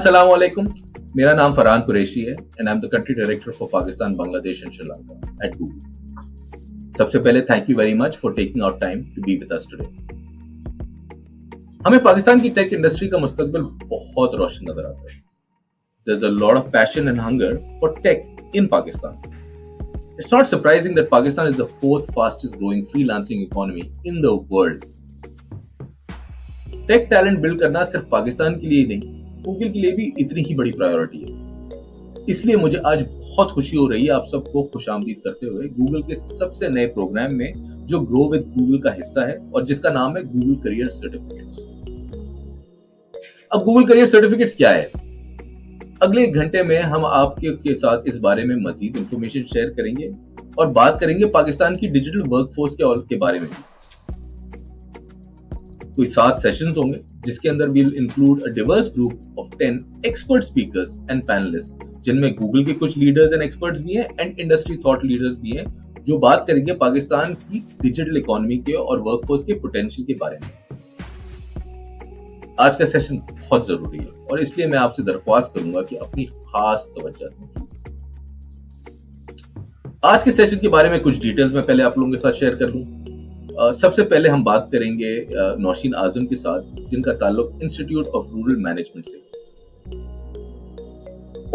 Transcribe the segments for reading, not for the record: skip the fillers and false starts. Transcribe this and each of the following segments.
अस्सलाम वालेकुम, मेरा नाम फरहान कुरैशी है and I am the country director for Pakistan, Bangladesh and Sri Lanka at Google. सबसे पहले thank you very much for taking out time to be with us today. हमें पाकिस्तान की टेक इंडस्ट्री का मुस्तकबिल बहुत रोशन नजर आता है। There's a lot of passion and hunger for tech in Pakistan. It's not surprising that Pakistan is the fourth fastest growing freelancing economy in the world. Tech talent build करना सिर्फ पाकिस्तान के लिए नहीं, गूगल के लिए भी इतनी ही बड़ी प्रायोरिटी है। इसलिए मुझे आज बहुत खुशी हो रही है आप सबको खुशामदीद करते हुए गूगल के सबसे नए प्रोग्राम में जो ग्रो विद गूगल का हिस्सा है और जिसका नाम है गूगल करियर सर्टिफिकेट्स। अब गूगल करियर सर्टिफिकेट्स क्या है? अगले एक घंटे में हम आपके साथ इस बारे में मजीद इंफॉर्मेशन शेयर करेंगे और बात करेंगे पाकिस्तान की डिजिटल वर्कफोर्स के बारे में। कोई 7 सेशंस होंगे जिसके अंदर we'll include a diverse group of 10 expert speakers and panelists, जिनमें गूगल के कुछ लीडर्स एंड एक्सपर्ट्स भी हैं एंड इंडस्ट्री थॉट लीडर्स भी हैं, जो बात करेंगे पाकिस्तान की डिजिटल इकोनॉमी के और वर्कफोर्स के पोटेंशियल के बारे में। आज का सेशन बहुत जरूरी है और इसलिए मैं आपसे दरख्वास्त करूंगा कि अपनी खास तवज्जो दें प्लीज। आज के सेशन के बारे में कुछ डिटेल्स मैं पहले आप लोगों के साथ शेयर कर लूं। सबसे पहले हम बात करेंगे नौशीन आजम के साथ, जिनका ताल्लुक इंस्टीट्यूट ऑफ रूरल मैनेजमेंट से।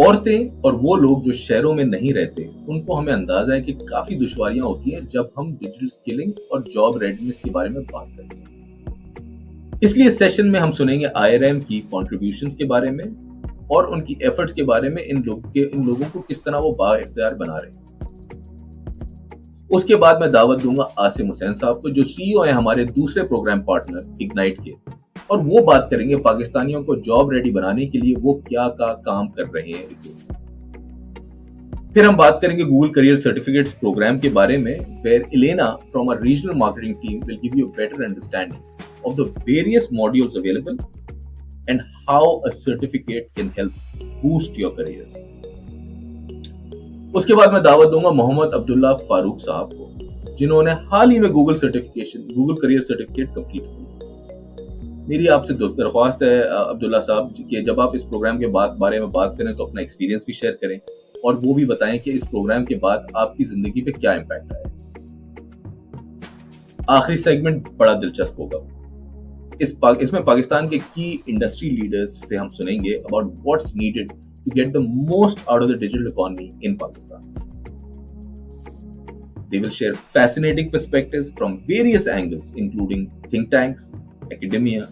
औरतें और वो लोग जो शहरों में नहीं रहते, उनको हमें अंदाजा है कि काफी दुश्वारियां होती हैं जब हम डिजिटल स्किलिंग और जॉब रेडीनेस के बारे में बात करते हैं। इसलिए सेशन में हम सुनेंगे IRM की कॉन्ट्रीब्यूशंस के बारे में और उनकी एफर्ट्स के बारे में, इन लोगों को किस तरह वो बाइख्तियार बना रहे हैं। उसके बाद मैं दावत दूंगा आसिम हुसैन साहब को, जो CEO हैं हमारे दूसरे प्रोग्राम पार्टनर इग्नाइट के, और वो बात करेंगे पाकिस्तानियों को जॉब रेडी बनाने के लिए वो क्या काम कर रहे हैं इसे। फिर हम बात करेंगे गूगल करियर सर्टिफिकेट्स प्रोग्राम के बारे में, where Elena from a regional marketing team will give you a better understanding of the various modules available and how a certificate can help boost your careers. उसके बाद मैं दावत दूंगा मोहम्मद अब्दुल्ला फारूक साहब को, जिन्होंने हाल ही में गूगल करियर सर्टिफिकेट कंप्लीट की। मेरी आपसे दरख्वास्त है अब्दुल्ला साहब कि जब आप इस प्रोग्राम के बारे में बात करें तो अपना एक्सपीरियंस भी शेयर करें और वो भी बताएं कि इस प्रोग्राम के बाद आपकी जिंदगी पे क्या इम्पैक्ट आया। आखिरी सेगमेंट बड़ा दिलचस्प होगा। इसमें पाकिस्तान के की इंडस्ट्री लीडर्स से हम सुनेंगे about what's needed to get the most out of the digital economy in Pakistan. They will share fascinating perspectives from various angles, including think tanks, academia,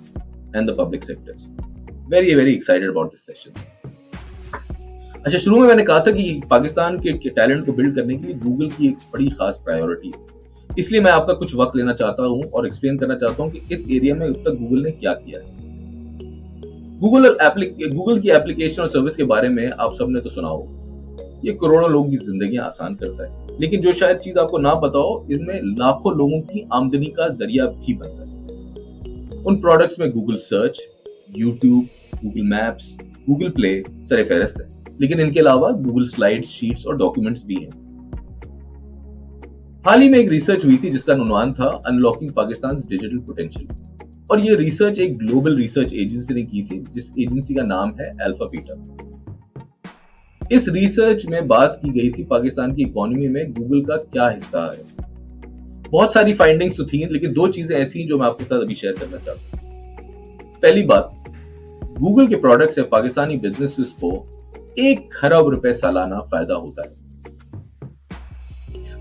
and the public sectors. Very, very excited about this session. अच्छा, शुरू में मैंने कहा था कि पाकिस्तान के talent को build करने के लिए गूगल की एक बड़ी खास प्रायोरिटी है। इसलिए मैं आपका कुछ वक्त लेना चाहता हूं और एक्सप्लेन करना चाहता हूं कि इस एरिया में अब तक गूगल ने क्या किया है। गूगल की एप्लीकेशन और सर्विस के बारे में आप सबने तो सुना हो। ये करोड़ों लोगों की जिंदगी आसान करता है, लेकिन जो शायद चीज आपको ना पता हो, इसमें लाखों लोगों की आमदनी का जरिया भी बनता है। उन प्रोडक्ट्स में Google search, YouTube, Google maps, Google play सरे फहरिस्त है, लेकिन इनके अलावा गूगल स्लाइड्स, शीट्स और डॉक्यूमेंट्स भी हैं। हाल ही में एक रिसर्च हुई थी जिसका उन्वान था अनलॉकिंग पाकिस्तान डिजिटल पोटेंशियल, और ये रिसर्च एक ग्लोबल रिसर्च एजेंसी ने की थी, जिस एजेंसी का नाम है अल्फा बीटा। इस रिसर्च में बात की गई थी पाकिस्तान की इकोनॉमी में गूगल का क्या हिस्सा है। बहुत सारी फाइंडिंग्स तो थी, लेकिन 2 चीजें ऐसी जो मैं आपके साथ अभी शेयर करना चाहता हूं। पहली बात, गूगल के प्रोडक्ट से पाकिस्तानी बिजनेसेस को 1 खरब रुपए सालाना फायदा होता है।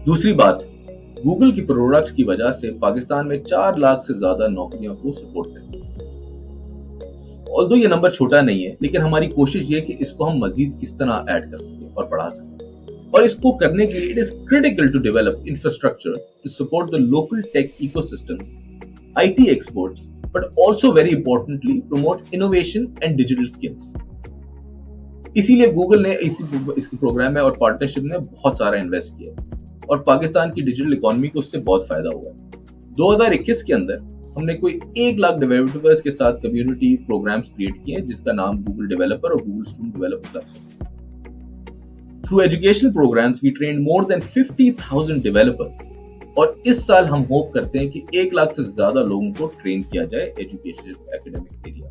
दूसरी बात, गूगल की प्रोडक्ट्स की वजह से पाकिस्तान में 4 लाख से ज्यादा नौकरियों को सपोर्ट करते हैं। ऑल्दो ये नंबर छोटा नहीं है, लेकिन हमारी कोशिश ये है कि इसको हम मजीद किस तरह ऐड कर सकें और बढ़ा सकें, और इसको करने के लिए it is critical to develop infrastructure to support the local tech ecosystems, IT experts, but also very importantly promote innovation and digital skills. इसीलिए गूगल ने इस प्रोग्राम में और पार्टनरशिप में बहुत सारा इन्वेस्ट किया और पाकिस्तान की डिजिटल इकोनॉमी को उससे बहुत फायदा हुआ है। 2021 के अंदर हमने कोई 1 लाख डेवलपर्स के साथ कम्युनिटी प्रोग्राम्स क्रिएट किए हैं, जिसका नाम गूगल डेवलपर और गूगल स्टूडेंट डेवलपर है। Through educational programs we trained more than 50,000 developers, और इस साल हम होप करते हैं कि 1 लाख से ज्यादा लोगों को ट्रेन किया जाए एजुकेशन एकेडमिक्स एरिया।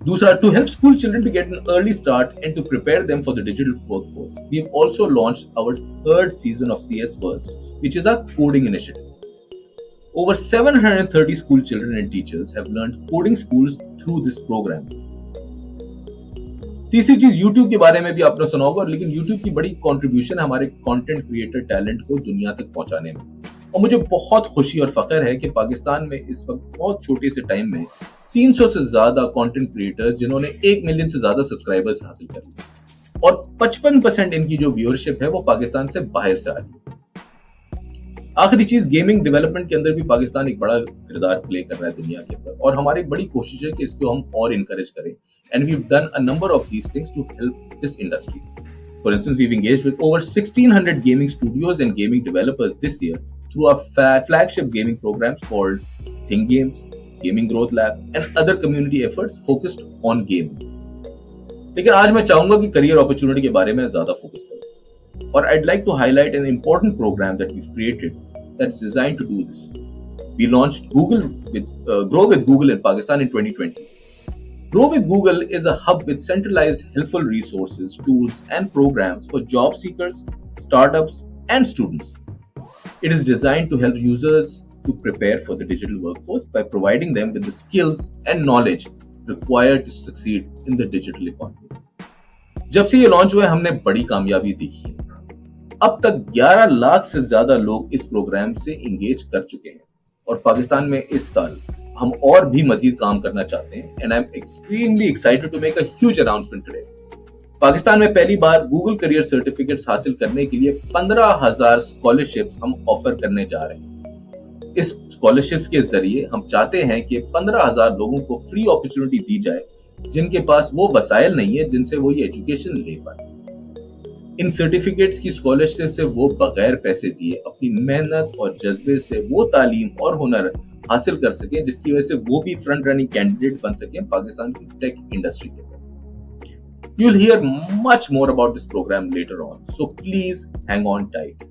दूसरा, to help school children to get an early start and to prepare them for the digital workforce, we have also launched our third season of CS First, which is our coding initiative. Over 730 school children and teachers have learned coding skills through this program. तीसरी चीज, YouTube के बारे में भी आपने सुना होगा, लेकिन YouTube की बड़ी कंट्रीब्यूशन है हमारे कंटेंट क्रिएटर टैलेंट को दुनिया तक पहुंचाने में। और मुझे बहुत खुशी और फख्र है कि पाकिस्तान में इस वक्त बहुत छोटे से टाइम में 300 से ज्यादा कंटेंट क्रिएटर्स जिन्होंने 1 मिलियन से ज्यादा सब्सक्राइबर्स हासिल कर लिए, और 55% इनकी जो व्यूअरशिप है वो पाकिस्तान से बाहर से आ रही है। आखिरी चीज, गेमिंग डेवलपमेंट के अंदर भी पाकिस्तान एक बड़ा किरदार प्ले कर रहा है दुनिया के अंदर, और हमारी बड़ी कोशिश है कि इसको हम और इनकरेज करें, and we've done a number of these things to help this industry. For instance, we've engaged with over 1600 gaming studios and gaming developers this year through our flagship gaming programs called Think Games, Gaming Growth Lab, and other community efforts focused on gaming. लेकिन आज मैं चाहूंगा कि career opportunity के बारे में ज्यादा focus करें, और I'd like to highlight an important program that we've created that's designed to do this. We launched Grow with Google in Pakistan in 2020. Grow with Google is a hub with centralized helpful resources, tools, and programs for job seekers, startups, and students. It is designed to help users to prepare for the digital workforce by providing them with the skills and knowledge required to succeed in the digital economy. जब से ये launch हुआ है हमने बड़ी कामयाबी देखी है। अब तक 11 लाख से ज्यादा लोग इस प्रोग्राम से इंगेज कर चुके हैं, और पाकिस्तान में इस साल हम और भी मजीद काम करना चाहते हैं, and I am extremely excited to make a huge announcement today. Pakistan में पहली बार गूगल करियर सर्टिफिकेट्स हासिल करने के लिए 15,000 स्कॉलरशिप्स हम ऑफर करने जा रहे हैं। इस स्कॉलरशिप्स के जरिए हम चाहते हैं कि 15,000 लोगों को फ्री अपॉर्चुनिटी दी जाए जिनके पास वो वसाइल नहीं है जिनसे वो ये एजुकेशन ले पाए। इन सर्टिफिकेट्स की स्कॉलरशिप से वो बगैर पैसे दिए अपनी मेहनत और जज्बे से वो तालीम और हुनर हासिल कर सके जिसकी वजह से वो भी फ्रंट रनिंग कैंडिडेट बन सके पाकिस्तान की टेक इंडस्ट्री के अंदर। You'll hear much more about this program later on, so please hang on tight.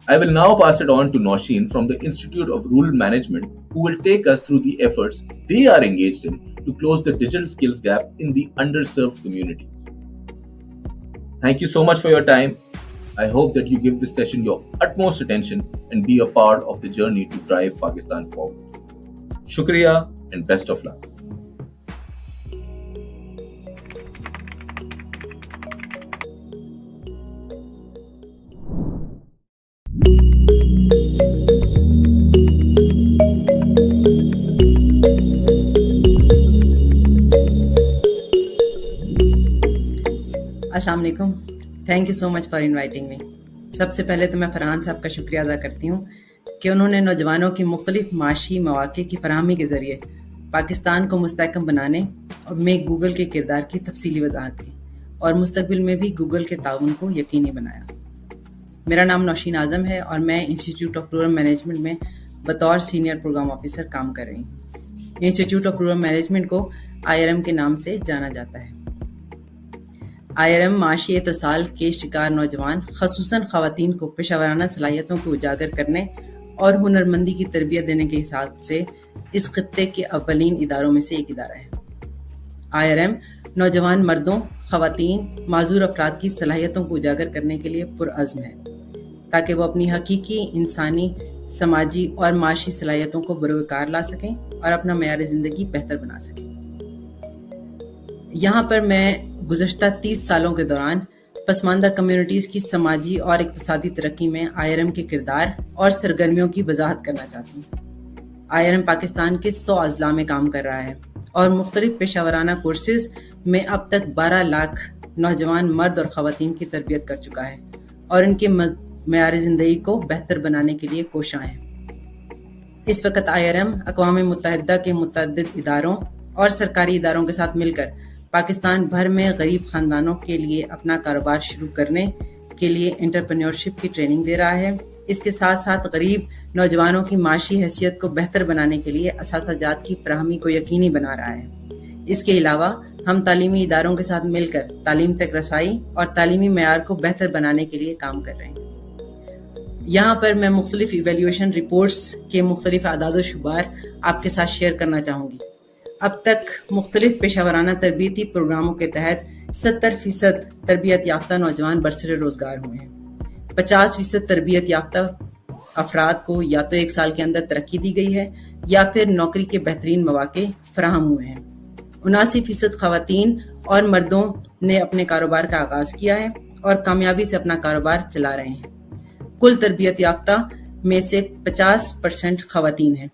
I will now pass it on to Nausheen from the Institute of Rural Management, who will take us through the efforts they are engaged in to close the digital skills gap in the underserved communities. Thank you so much for your time. I hope that you give this session your utmost attention and be a part of the journey to drive Pakistan forward. Shukriya and best of luck. अस्सलाम वालेकुम, thank you so much for inviting me. सबसे पहले तो मैं फरहान साहब का शुक्रिया अदा करती हूँ कि उन्होंने नौजवानों की मुख्तलिफ माशी मौक़े की फराहमी के ज़रिए पाकिस्तान को मुस्तहकम बनाने और मेक गूगल के किरदार की तफसीली वजाहत की और मुस्तकबिल में भी गूगल के ताउन को यकीनी बनाया। मेरा नाम नौशीन आज़म है और मैं इंस्टीट्यूट ऑफ रूरल मैनेजमेंट में बतौर सीनियर प्रोग्राम ऑफिसर काम कर रही हूँ। इंस्टीट्यूट ऑफ रूरल मैनेजमेंट को IRM के नाम से जाना जाता है। IRM माशी इत्तिसाल के शिकार नौजवान ख़ुसूसन ख़वातीन को पेशावराना सलाहियतों को उजागर करने और हुनरमंदी की तरबियत देने के हिसाब से इस खित्ते के अव्वलीन इदारों में से एक इदारा है। IRM नौजवान मर्दों, ख़वातीन, माजूर अफराद की सलाहियतों को उजागर करने के लिए पुरअज़्म है ताकि वो अपनी हकीकी इंसानी, समाजी और माशी सलाहियतों को बरोकार ला सकें और अपना मयार ज़िंदगी बेहतर बना सकें। यहाँ पर मैं गुज़श्ता 30 सालों के दौरान पसमानदा कम्युनिटीज़ की समाजी और इक़्तिसादी तरक्की में IRM के किरदार और सरगर्मियों की वजाहत करना चाहती हूँ। IRM पाकिस्तान के 100 अज़ला में काम कर रहा है और मुख्तलिफ पेशावराना कोर्सेज़ में अब तक 12 लाख नौजवान मर्द और ख़वातीन की तरबियत कर चुका है और इनके मयार ज़िंदगी को बेहतर बनाने के लिए कोशां है। इस वक्त IRM अक़वाम मुत्तहिदा के मुतअद्दिद इदारों और सरकारी इदारों के साथ मिलकर पाकिस्तान भर में गरीब ख़ानदानों के लिए अपना कारोबार शुरू करने के लिए एंटरप्रेन्योरशिप की ट्रेनिंग दे रहा है। इसके साथ साथ गरीब नौजवानों की माशी हैसियत को बेहतर बनाने के लिए असासाजात की फराहमी को यकीनी बना रहा है। इसके अलावा हम तालीमी इदारों के साथ मिलकर तालीम तक रसाई और तालीमी मयार को बेहतर बनाने के लिए काम कर रहे हैं। यहाँ पर मैं मुख्तलिफ इवैल्यूएशन रिपोर्ट्स के मुख्तलिफ आदाद व शुमार आपके साथ शेयर करना चाहूँगी। अब तक मुख्तलिफ पेशा वराना तरबियती प्रोग्रामों के तहत 70% तरबियत याफ्ता नौजवान बरसरे रोज़गार हुए हैं। 50% तरबियत याफ्ता अफराद को या तो 1 साल के अंदर तरक्की दी गई है या फिर नौकरी के बेहतरीन मौके फराहम हुए हैं। 79% ख़वातीन और मर्दों ने अपने कारोबार का आगाज़ किया है और कामयाबी से अपना कारोबार चला रहे हैं। कुल तरबियत याफ्ता में से 50% ख़वातीन हैं।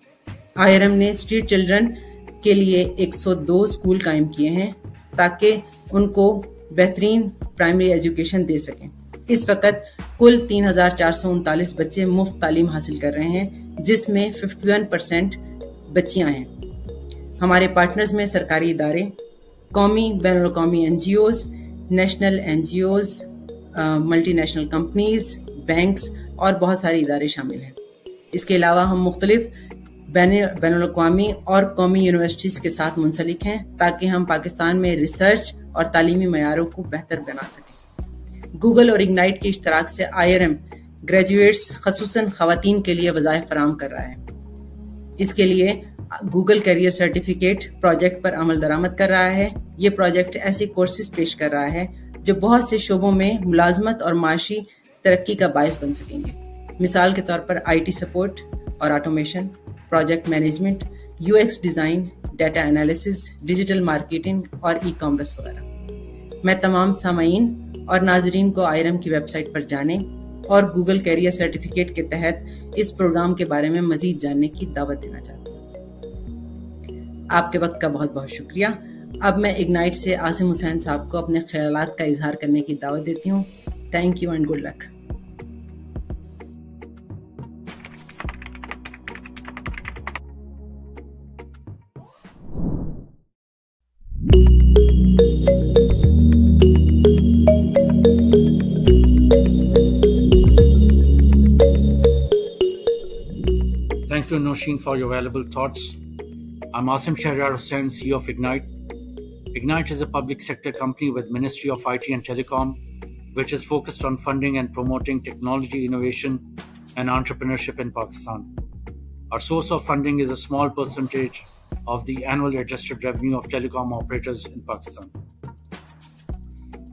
IRM ने स्ट्रीट चिल्ड्रन के लिए 102 स्कूल कायम किए हैं ताकि उनको बेहतरीन प्राइमरी एजुकेशन दे सकें। इस वक्त कुल 3,439 बच्चे मुफ्त तालीम हासिल कर रहे हैं, जिसमें 51% बच्चियां हैं। हमारे पार्टनर्स में सरकारी इदारे, कौमी बैनुल-अक़वामी NGOs, national NGOs, multinational companies, banks और बहुत सारे इदारे शामिल हैं। इसके अलावा हम मुख्तलिफ बैनुल-अक़वामी और कौमी यूनिवर्सिटीज़ के साथ मुंसलिक हैं ताकि हम पाकिस्तान में रिसर्च और तालीमी मयारों को बेहतर बना सकें। गूगल और इग्नाइट के इश्तराक से IRM ग्रेजुएट्स ख़ुसूसन ख़वातीन के लिए वज़ाइफ फराहम कर रहा है। इसके लिए गूगल करियर सर्टिफिकेट प्रोजेक्ट पर अमल दरामद कर रहा है। ये प्रोजेक्ट ऐसे कोर्सेज पेश कर रहा है जो बहुत से शोबों में मुलाजमत और माशी तरक्की का बायस बन सकेंगे। मिसाल के तौर पर IT सपोर्ट और automation, project management, UX design, data analysis, digital marketing और ई-कॉमर्स वगैरह। मैं तमाम सामाईन और नाजरीन को IRM की वेबसाइट पर जाने और गूगल कैरियर सर्टिफिकेट के तहत इस प्रोग्राम के बारे में मज़ीद जानने की दावत देना चाहती हूँ। आपके वक्त का बहुत बहुत शुक्रिया। अब मैं इग्नाइट से आसिम हुसैन साहब को अपने ख्यालात का इजहार करने की दावत देती हूँ। Thank you and good luck. Thank you, Nosheen, for your valuable thoughts. I'm Asim Shahryar Hussain, CEO of Ignite. Ignite is a public sector company with Ministry of IT and Telecom, which is focused on funding and promoting technology innovation and entrepreneurship in Pakistan. Our source of funding is a small percentage of the annual adjusted revenue of telecom operators in Pakistan.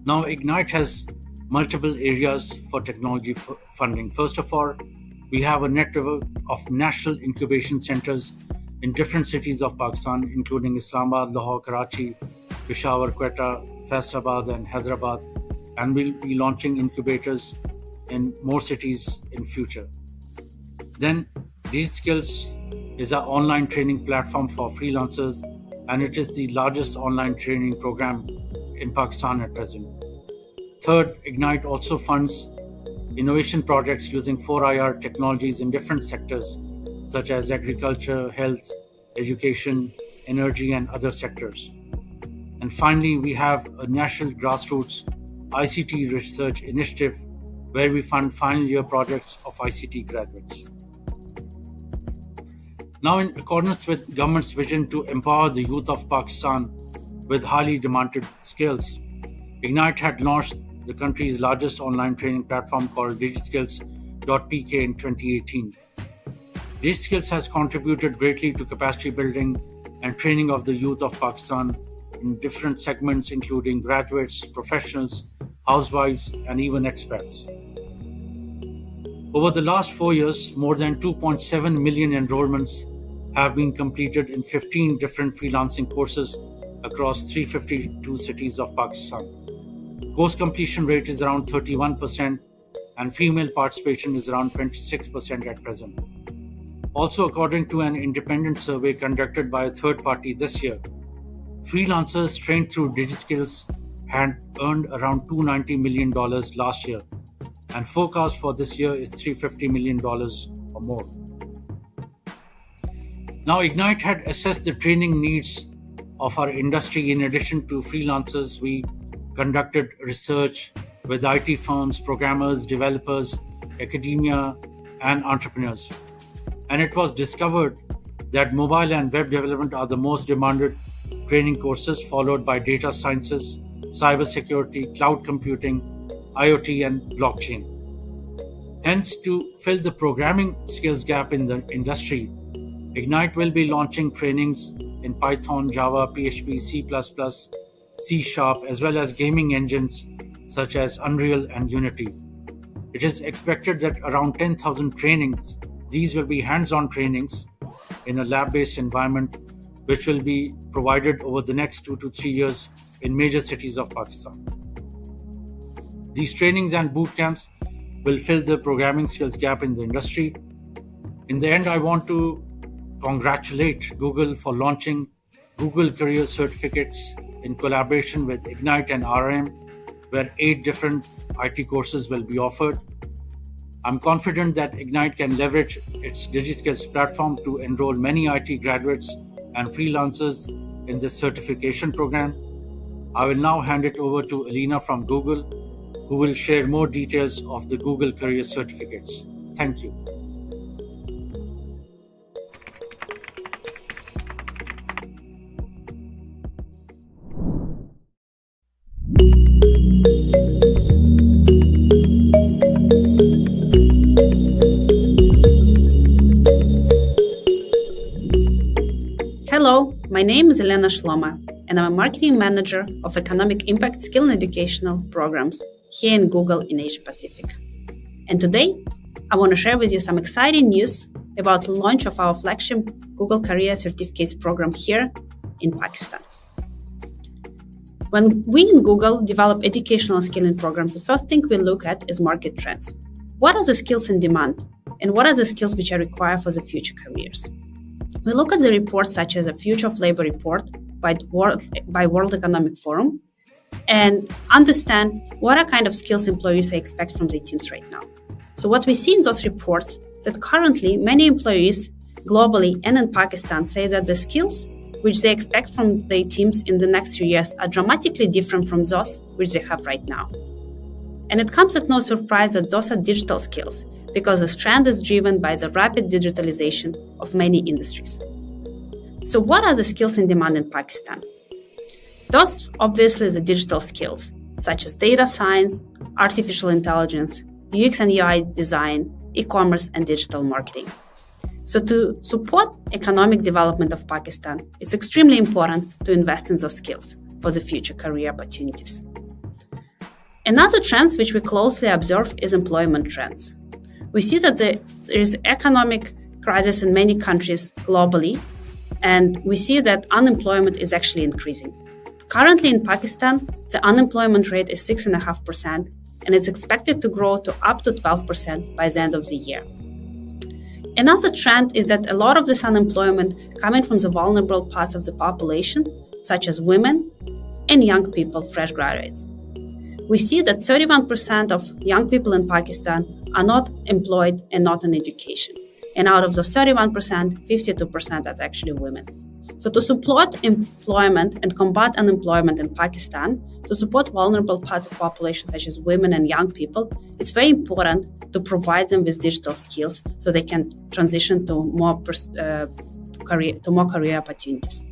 Now, Ignite has multiple areas for technology funding. First of all, we have a network of national incubation centers in different cities of Pakistan, including Islamabad, Lahore, Karachi, Peshawar, Quetta, Faisalabad, and Hyderabad, and we'll be launching incubators in more cities in future. Then, GCCPKScholarship is our online training platform for freelancers, and it is the largest online training program in Pakistan at present. Third, Ignite also funds innovation projects using 4IR technologies in different sectors, such as agriculture, health, education, energy, and other sectors. And finally, we have a national grassroots ICT research initiative where we fund final year projects of ICT graduates. Now, in accordance with government's vision to empower the youth of Pakistan with highly demanded skills, Ignite had launched the country's largest online training platform called DigiSkills.pk in 2018. DigiSkills has contributed greatly to capacity building and training of the youth of Pakistan in different segments, including graduates, professionals, housewives, and even expats. Over the last 4 years, more than 2.7 million enrollments have been completed in 15 different freelancing courses across 352 cities of Pakistan. Course completion rate is around 31% and female participation is around 26% at present. Also, according to an independent survey conducted by a third party this year, freelancers trained through DigiSkills had earned around $290 million last year, and forecast for this year is $350 million or more. Now, Ignite had assessed the training needs of our industry. In addition to freelancers, we conducted research with IT firms, programmers, developers, academia, and entrepreneurs. And it was discovered that mobile and web development are the most demanded training courses, followed by data sciences, cybersecurity, cloud computing, IoT, and blockchain. Hence, to fill the programming skills gap in the industry, Ignite will be launching trainings in Python, Java, PHP, C++, C#, as well as gaming engines such as Unreal and Unity. It is expected that around 10,000 trainings, these will be hands-on trainings in a lab-based environment, which will be provided over the next 2 to 3 years in major cities of Pakistan. These trainings and boot camps will fill the programming skills gap in the industry. In the end, I want to congratulate Google for launching Google Career Certificates in collaboration with Ignite and IRM, where 8 different IT courses will be offered. I'm confident that Ignite can leverage its DigiSkills platform to enroll many IT graduates and freelancers in this certification program. I will now hand it over to Alina from Google, who will share more details of the Google Career Certificates. Thank you. Hello, my name is Elena Shloma, and I'm a marketing manager of economic impact skill and educational programs here in Google in Asia Pacific. And today, I want to share with you some exciting news about the launch of our flagship Google Career Certificates program here in Pakistan. When we in Google develop educational skilling programs, the first thing we look at is market trends. What are the skills in demand? And what are the skills which are required for the future careers? We look at the reports such as a Future of Labor report by World Economic Forum and understand what are kind of skills employees expect from their teams right now. So what we see in those reports that currently many employees globally and in Pakistan say that the skills which they expect from their teams in the next 3 years are dramatically different from those which they have right now. And it comes at no surprise that those are digital skills, because this trend is driven by the rapid digitalization of many industries. So what are the skills in demand in Pakistan? Those obviously the digital skills, such as data science, artificial intelligence, UX and UI design, e-commerce, and digital marketing. So to support economic development of Pakistan, it's extremely important to invest in those skills for the future career opportunities. Another trend which we closely observe is employment trends. We see that there is economic crisis in many countries globally, and we see that unemployment is actually increasing. Currently in Pakistan, the unemployment rate is 6.5%, and it's expected to grow to up to 12% by the end of the year. Another trend is that a lot of this unemployment coming from the vulnerable parts of the population, such as women and young people, fresh graduates. We see that 31% of young people in Pakistan are not employed and not in education. And out of those 31%, 52% are actually women. So to support employment and combat unemployment in Pakistan, to support vulnerable parts of the population such as women and young people, it's very important to provide them with digital skills so they can transition to more career opportunities.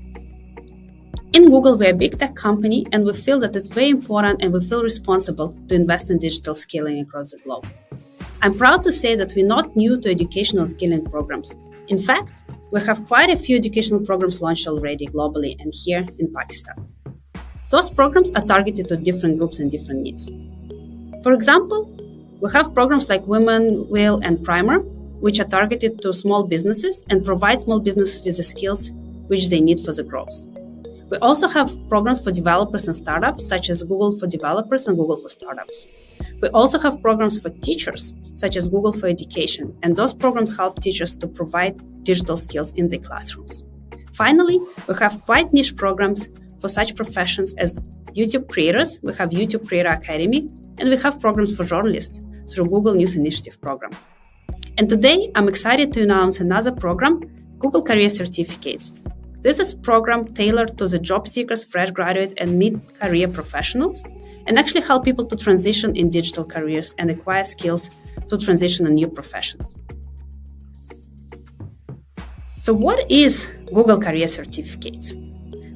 In Google, we're a big tech company, and we feel that it's very important and we feel responsible to invest in digital skilling across the globe. I'm proud to say that we're not new to educational skilling programs. In fact, we have quite a few educational programs launched already globally and here in Pakistan. Those programs are targeted to different groups and different needs. For example, we have programs like Women, Will, and Primer, which are targeted to small businesses and provide small businesses with the skills which they need for the growth. We also have programs for developers and startups, such as Google for Developers and Google for Startups. We also have programs for teachers, such as Google for Education, and those programs help teachers to provide digital skills in their classrooms. Finally, we have quite niche programs for such professions as YouTube creators. We have YouTube Creator Academy, and we have programs for journalists through Google News Initiative program. And today, I'm excited to announce another program, Google Career Certificates. This is a program tailored to the job seekers, fresh graduates, and mid-career professionals, and actually help people to transition in digital careers and acquire skills to transition in new professions. So what is Google Career Certificates?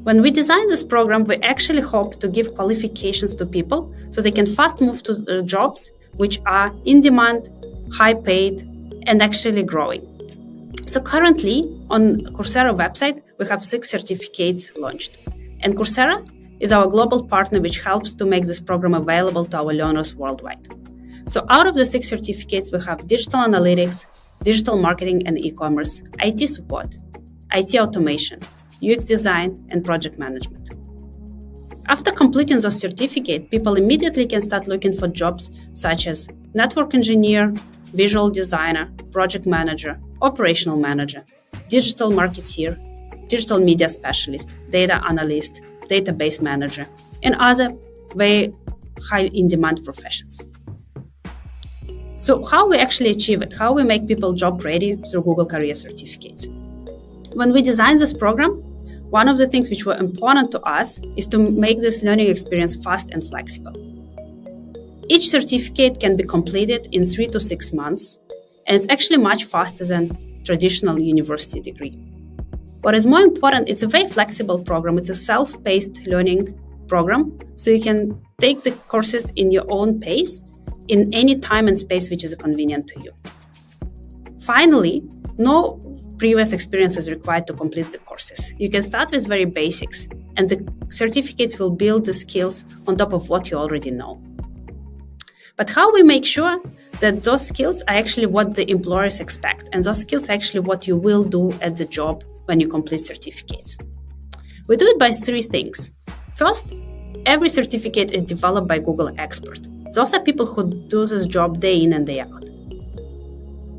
When we designed this program, we actually hope to give qualifications to people so they can fast move to jobs which are in demand, high paid, and actually growing. So currently on Coursera website, we have 6 certificates launched. And Coursera is our global partner which helps to make this program available to our learners worldwide. So out of the 6 certificates, we have digital analytics, digital marketing and e-commerce, IT support, IT automation, UX design, and project management. After completing those certificates, people immediately can start looking for jobs such as network engineer, visual designer, project manager, operational manager, digital marketeer, digital media specialist, data analyst, database manager, and other very high in-demand professions. So how we actually achieve it, how we make people job ready through Google Career Certificates. When we designed this program, one of the things which were important to us is to make this learning experience fast and flexible. Each certificate can be completed in 3 to 6 months, and it's actually much faster than traditional university degree. What is more important, it's a very flexible program. It's a self-paced learning program, so you can take the courses in your own pace in any time and space which is convenient to you. Finally, no previous experience is required to complete the courses. You can start with very basics, and the certificates will build the skills on top of what you already know. But how we make sure that those skills are actually what the employers expect, and those skills are actually what you will do at the job when you complete certificates? We do it by 3 things. First, every certificate is developed by Google experts. Those are people who do this job day in and day out.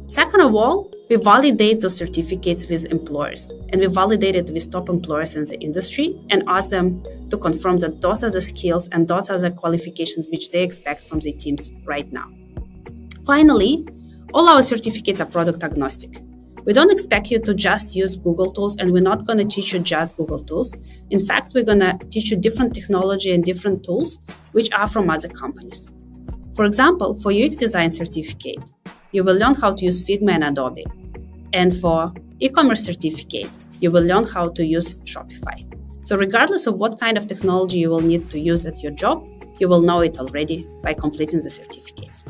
Second of all, we validate those certificates with employers, and we validate it with top employers in the industry and ask them to confirm that those are the skills and those are the qualifications which they expect from their teams right now. Finally, all our certificates are product agnostic. We don't expect you to just use Google tools, and we're not going to teach you just Google tools. In fact, we're going to teach you different technology and different tools which are from other companies. For example, for UX design certificate, you will learn how to use Figma and Adobe. And for e-commerce certificate, you will learn how to use Shopify. So regardless of what kind of technology you will need to use at your job, you will know it already by completing the certificates.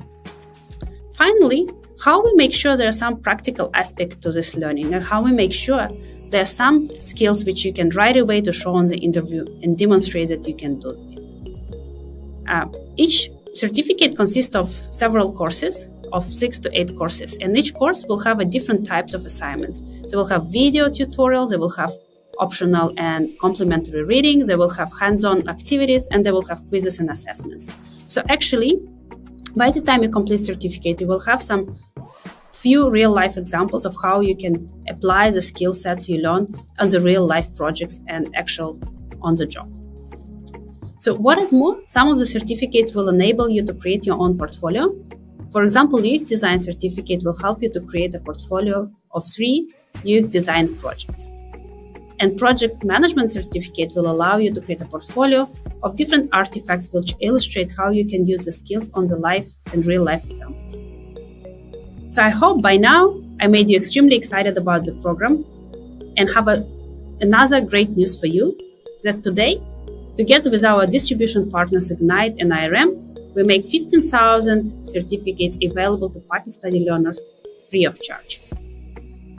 Finally, how we make sure there are some practical aspect to this learning, and how we make sure there are some skills which you can right away to show on the interview and demonstrate that you can do it. Each certificate consists of several courses, of 6 to 8 courses, and each course will have a different types of assignments. They will have video tutorials, they will have optional and complementary reading, they will have hands-on activities, and they will have quizzes and assessments. So actually, by the time you complete certificate, you will have some few real-life examples of how you can apply the skill sets you learn on the real-life projects and actual on the job. So what is more, some of the certificates will enable you to create your own portfolio. For example, UX design certificate will help you to create a portfolio of 3 UX design projects. And project management certificate will allow you to create a portfolio of different artifacts which illustrate how you can use the skills on the live and real life examples. So I hope by now I made you extremely excited about the program, and have another great news for you, that today, together with our distribution partners Ignite and IRM, we make 15,000 certificates available to Pakistani learners free of charge.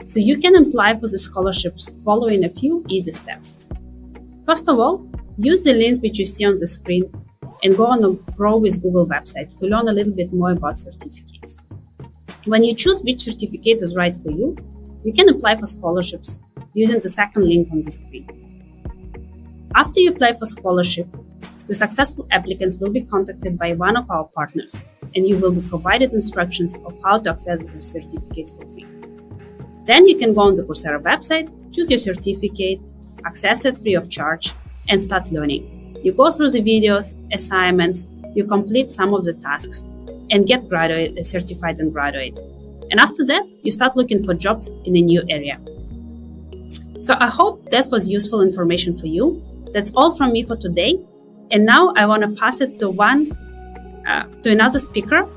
So you can apply for the scholarships following a few easy steps. First of all, use the link which you see on the screen and go on the Grow with Google website to learn a little bit more about certificates. When you choose which certificate is right for you, you can apply for scholarships using the second link on the screen. After you apply for scholarship, the successful applicants will be contacted by one of our partners, and you will be provided instructions of how to access your certificates for free. Then you can go on the Coursera website, choose your certificate, access it free of charge, and start learning. You go through the videos, assignments, you complete some of the tasks, and get certified and graduate. And after that, you start looking for jobs in a new area. So I hope that was useful information for you. That's all from me for today. And now I want to pass it to another speaker,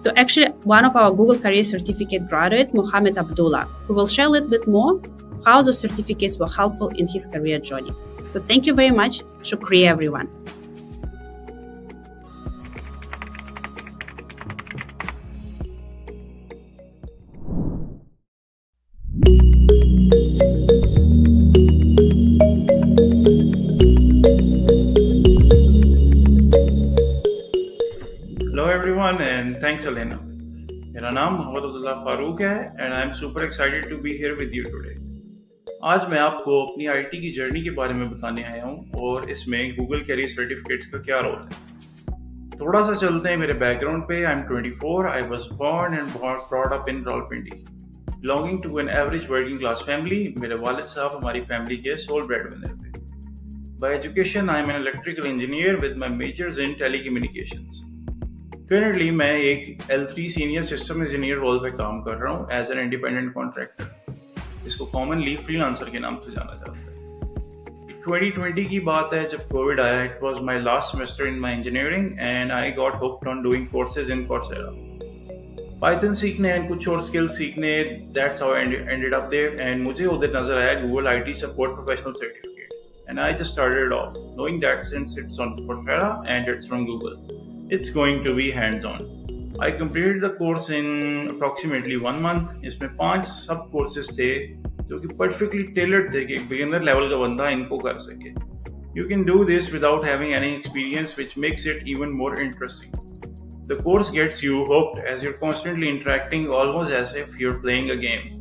to actually one of our Google Career Certificate graduates, Mohammed Abdullah, who will share a little bit more how the certificates were helpful in his career journey. So thank you very much. Shukriya, everyone. Hello everyone and thanks Elena. मेरा नाम मोहम्मद अब्दुल्ला फारूक है and I'm super excited to be here with you today. आज मैं आपको अपनी IT की journey के बारे में बताने आया हूँ और इसमें गूगल कैरियर सर्टिफिकेट्स का क्या रोल है। थोड़ा सा चलते हैं मेरे बैकग्राउंड पे। I'm 24. I was born and brought up in Rawalpindi. Belonging to an average working class family. मेरे वालिद साहब हमारी फैमिली के sole breadwinner थे। By education, I am an electrical engineer with my majors in telecommunications. Currently, मैं एक L3 Senior System Engineer role पे काम कर रहा हूँ as an independent contractor. इसको commonly freelancer के नाम से जाना जाता है। 2020 की बात है जब कोविड आया। It was my last semester in my engineering and I got hooked on doing courses in Coursera. Python सीखने and कुछ और skills सीखने, that's how I ended up there and मुझे उधर नजर आया Google IT Support Professional Certificate and I just started off knowing that since it's on Coursera and it's from Google, it's going to be hands-on. I completed the course in approximately 1 month. इसमें 5 सब courses थे जो कि perfectly tailored थे कि एक beginner level का बंदा इनको कर सके. You can do this without having any experience, which makes it even more interesting. The course gets you hooked as you're constantly interacting almost as if you're playing a game.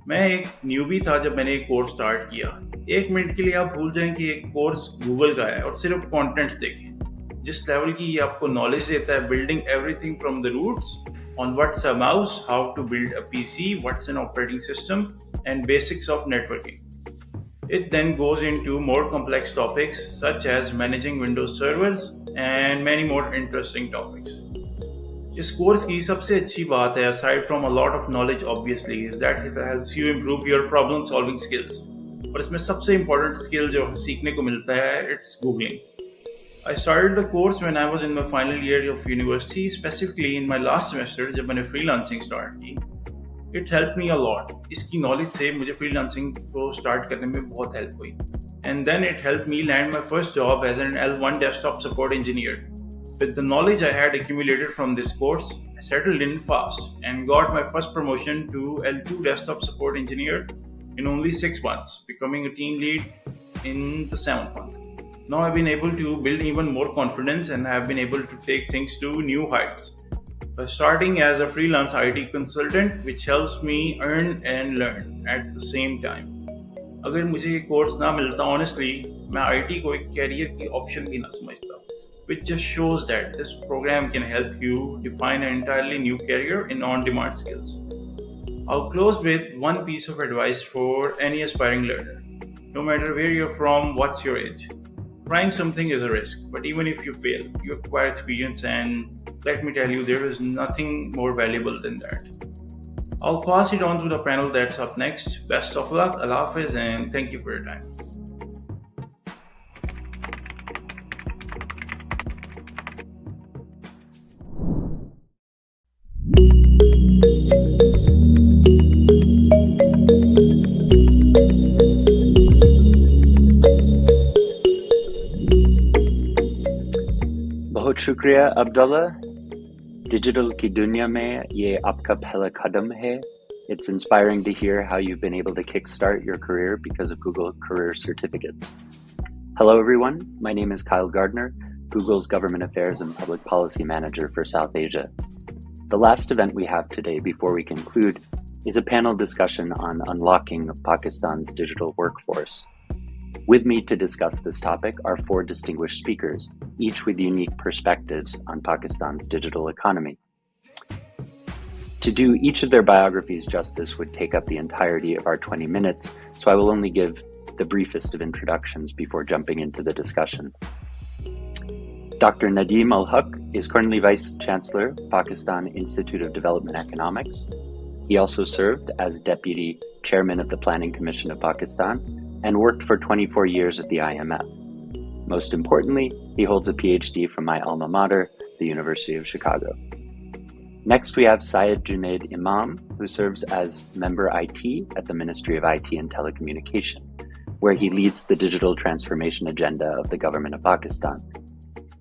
मैं एक newbie था जब मैंने एक course start किया. 1 minute के लिए आप भूल जाएं कि एक course Google का है और सिर्फ contents देखें. जिस लेवल की ये आपको नॉलेज देता है, building everything from the roots on what's a mouse, how to build a PC, what's an operating system and basics of networking. It then goes into more complex topics such as managing Windows servers and many more interesting topics. इस course की सबसे अच्छी बात है, aside from a lot of knowledge obviously, is that it helps you improve your problem solving skills. और इसमें सबसे important skill जो सीखने को मिलता है, it's googling. I started the course when I was in my final year of university, specifically in my last semester जब मैंने freelancing start की. It helped me a lot. इसकी knowledge से मुझे freelancing को start करने में बहुत help हुई. And then it helped me land my first job as an L1 desktop support engineer. With the knowledge I had accumulated from this course, I settled in fast and got my first promotion to L2 desktop support engineer in only 6 months, becoming a team lead in the 7th month. Now I've been able to build even more confidence and I've been able to take things to new heights. By starting as a freelance IT consultant, which helps me earn and learn at the same time. अगर मुझे ये course ना मिलता, honestly, मैं IT को एक career की option भी ना समझता. Which just shows that this program can help you define an entirely new career in on-demand skills. I'll close with one piece of advice for any aspiring learner. No matter where you're from, what's your age. Trying something is a risk, but even if you fail, you acquire experience and let me tell you, there is nothing more valuable than that. I'll pass it on to the panel that's up next. Best of luck, Allah Hafiz, and thank you for your time. बहुत शुक्रिया Abdullah. Digital की दुनिया में ये आपका पहला कदम है. It's inspiring to hear how you've been able to kickstart your career because of Google Career Certificates. Hello everyone, my name is Kyle Gardner, Google's Government Affairs and Public Policy Manager for South Asia. The last event we have today before we conclude is a panel discussion on unlocking Pakistan's digital workforce. With me to discuss this topic are 4 distinguished speakers, each with unique perspectives on Pakistan's digital economy. To do each of their biographies justice would take up the entirety of our 20 minutes, so I will only give the briefest of introductions before jumping into the discussion. Dr. Nadeem Ul-Haq is currently Vice Chancellor, Pakistan Institute of Development Economics. He also served as Deputy Chairman of the Planning Commission of Pakistan and worked for 24 years at the IMF. Most importantly, he holds a PhD from my alma mater, the University of Chicago. Next, we have Syed Junaid Imam, who serves as Member IT at the Ministry of IT and Telecommunication, where he leads the digital transformation agenda of the government of Pakistan.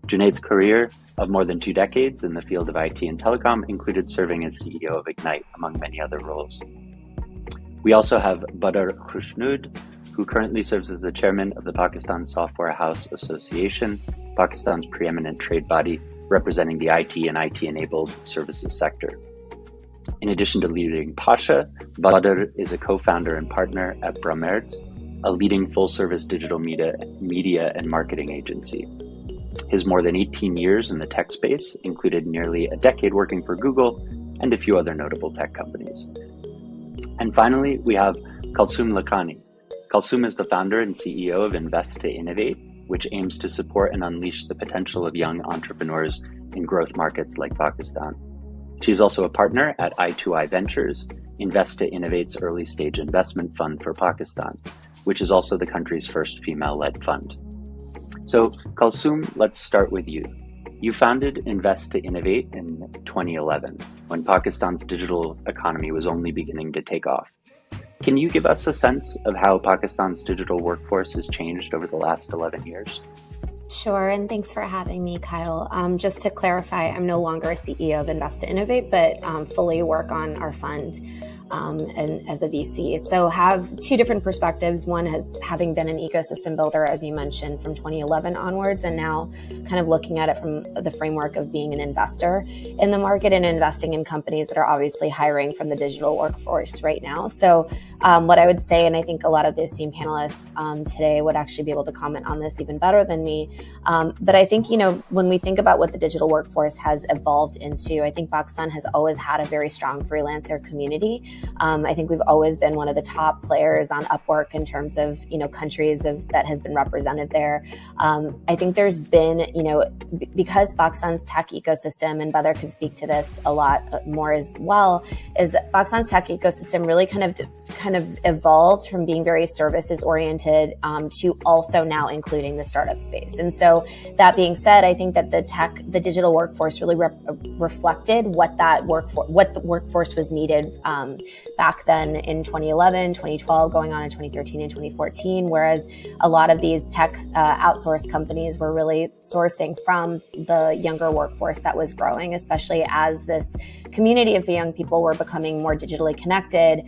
Junaid's career of more than 2 decades in the field of IT and telecom included serving as CEO of Ignite, among many other roles. We also have Badr Khusnood, who currently serves as the chairman of the Pakistan Software House Association, Pakistan's preeminent trade body, representing the IT and IT-enabled services sector. In addition to leading Pasha, Badr is a co-founder and partner at Bramerz, a leading full-service digital media and marketing agency. His more than 18 years in the tech space included nearly a decade working for Google and a few other notable tech companies. And finally, we have Kalsum Lakhani. Kalsum is the founder and CEO of Invest to Innovate, which aims to support and unleash the potential of young entrepreneurs in growth markets like Pakistan. She's also a partner at I2I Ventures, Invest to Innovate's early stage investment fund for Pakistan, which is also the country's first female-led fund. So, Kalsum, let's start with you. You founded Invest to Innovate in 2011, when Pakistan's digital economy was only beginning to take off. Can you give us a sense of how Pakistan's digital workforce has changed over the last 11 years? Sure, and thanks for having me, Kyle. Just to clarify, I'm no longer a CEO of Invest to Innovate, but fully work on our fund and as a VC. So have two different perspectives. One has having been an ecosystem builder, as you mentioned, from 2011 onwards, and now kind of looking at it from the framework of being an investor in the market and investing in companies that are obviously hiring from the digital workforce right now. So what I would say, and I think a lot of the esteemed panelists today would actually be able to comment on this even better than me, but I think, when we think about what the digital workforce has evolved into, I think Pakistan has always had a very strong freelancer community. I think we've always been one of the top players on Upwork in terms of, countries that has been represented there. I think there's been, because Pakistan's tech ecosystem, and Badr can speak to this a lot more as well, is that Pakistan's tech ecosystem really kind of evolved from being very services oriented to also now including the startup space. And so that being said, I think that the digital workforce really reflected what the workforce was needed back then in 2011, 2012, going on in 2013 and 2014, whereas a lot of these tech outsourced companies were really sourcing from the younger workforce that was growing, especially as this community of young people were becoming more digitally connected.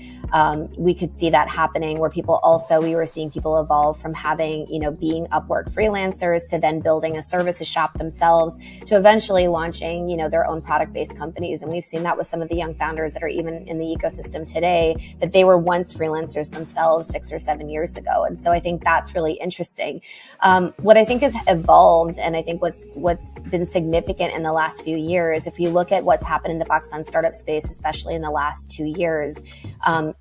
We could see that happening where we were seeing people evolve from having, being Upwork freelancers to then building a services shop themselves to eventually launching, their own product-based companies. And we've seen that with some of the young founders that are even in the ecosystem today, that they were once freelancers themselves 6 or 7 years ago. And so I think that's really interesting. What I think has evolved, and I think what's been significant in the last few years, if you look at what's happened in the Pakistan startup space, especially in the last 2 years,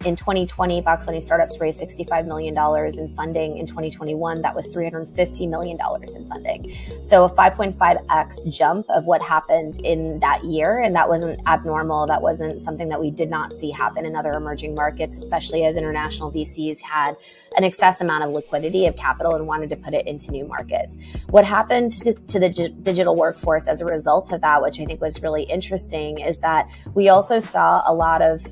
in 2020, Pakistani startups raised $65 million in funding. In 2021, that was $350 million in funding. So a 5.5x jump of what happened in that year. And that wasn't abnormal. That wasn't something that we did not see happen in other emerging markets, especially as international VCs had an excess amount of liquidity of capital and wanted to put it into new markets. What happened to the digital workforce as a result of that, which I think was really interesting, is that we also saw a lot of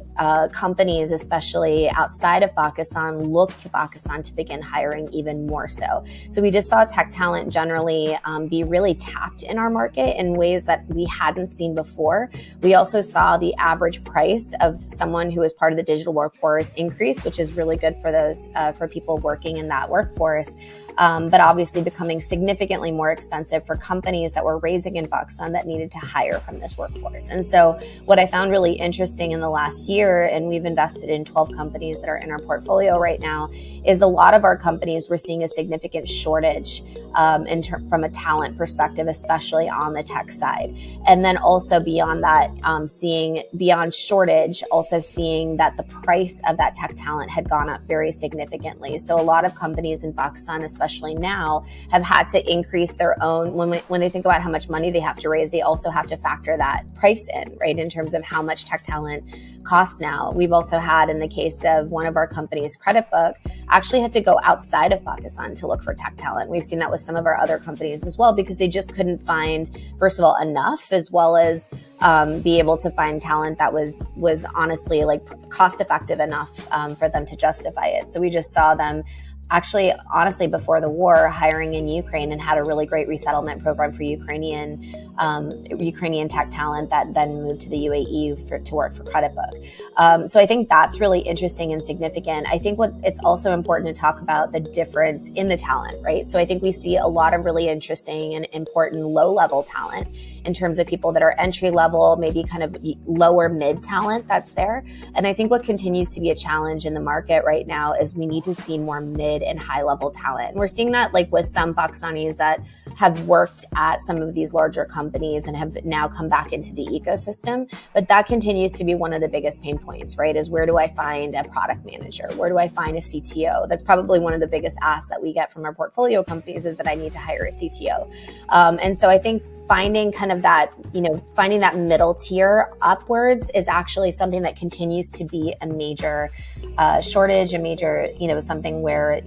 companies, especially outside of Pakistan, look to Pakistan to begin hiring even more so. So we just saw tech talent generally be really tapped in our market in ways that we hadn't seen before. We also saw the average price of someone who is part of the digital workforce increase, which is really good for those for people working in that workforce. But obviously becoming significantly more expensive for companies that were raising in Pakistan that needed to hire from this workforce. And so what I found really interesting in the last year, and we've invested in 12 companies that are in our portfolio right now, is a lot of our companies we're seeing a significant shortage from a talent perspective, especially on the tech side. And then also beyond that, seeing beyond shortage, also seeing that the price of that tech talent had gone up very significantly. So a lot of companies in Pakistan, especially now, have had to increase their own, when they think about how much money they have to raise, they also have to factor that price in, right, in terms of how much tech talent costs now. We've also had, in the case of one of our companies, Credit Book, actually had to go outside of Pakistan to look for tech talent. We've seen that with some of our other companies as well, because they just couldn't find, first of all, enough, as well as be able to find talent that was honestly like cost effective enough for them to justify it. So we just saw them actually, honestly, before the war, hiring in Ukraine, and had a really great resettlement program for Ukrainian tech talent that then moved to the UAE to work for Credit Book. So I think that's really interesting and significant. I think it's also important to talk about the difference in the talent, right? So I think we see a lot of really interesting and important low-level talent in terms of people that are entry level, maybe kind of lower mid talent that's there. And I think what continues to be a challenge in the market right now is we need to see more mid and high level talent. And we're seeing that like with some Pakistanis that have worked at some of these larger companies and have now come back into the ecosystem. But that continues to be one of the biggest pain points, right? Is where do I find a product manager? Where do I find a CTO? That's probably one of the biggest asks that we get from our portfolio companies is that I need to hire a CTO. And so I think finding kind of that, finding that middle tier upwards is actually something that continues to be a major shortage, a major, something where,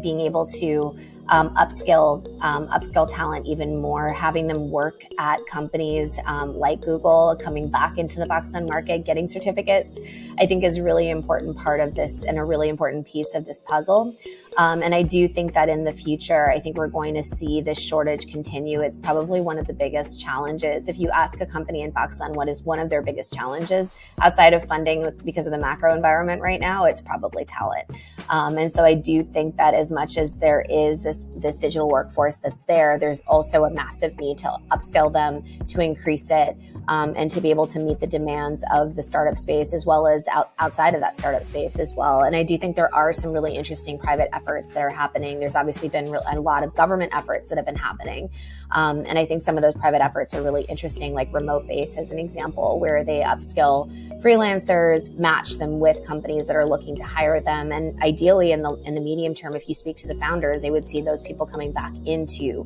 being able to upskill talent even more, having them work at companies like Google, coming back into the Pakistan market, getting certificates, I think is a really important part of this and a really important piece of this puzzle. And I do think that in the future, I think we're going to see this shortage continue. It's probably one of the biggest challenges. If you ask a company in Pakistan what is one of their biggest challenges outside of funding because of the macro environment right now, it's probably talent. And so I do think that as much as there is this digital workforce that's there, there's also a massive need to upskill them, to increase it, and to be able to meet the demands of the startup space as well as outside of that startup space as well. And I do think there are some really interesting private efforts that are happening. There's obviously been a lot of government efforts that have been happening. And I think some of those private efforts are really interesting, like Remote Base as an example, where they upskill freelancers, match them with companies that are looking to hire them. And ideally in the medium term, if you speak to the founders, they would see those people coming back into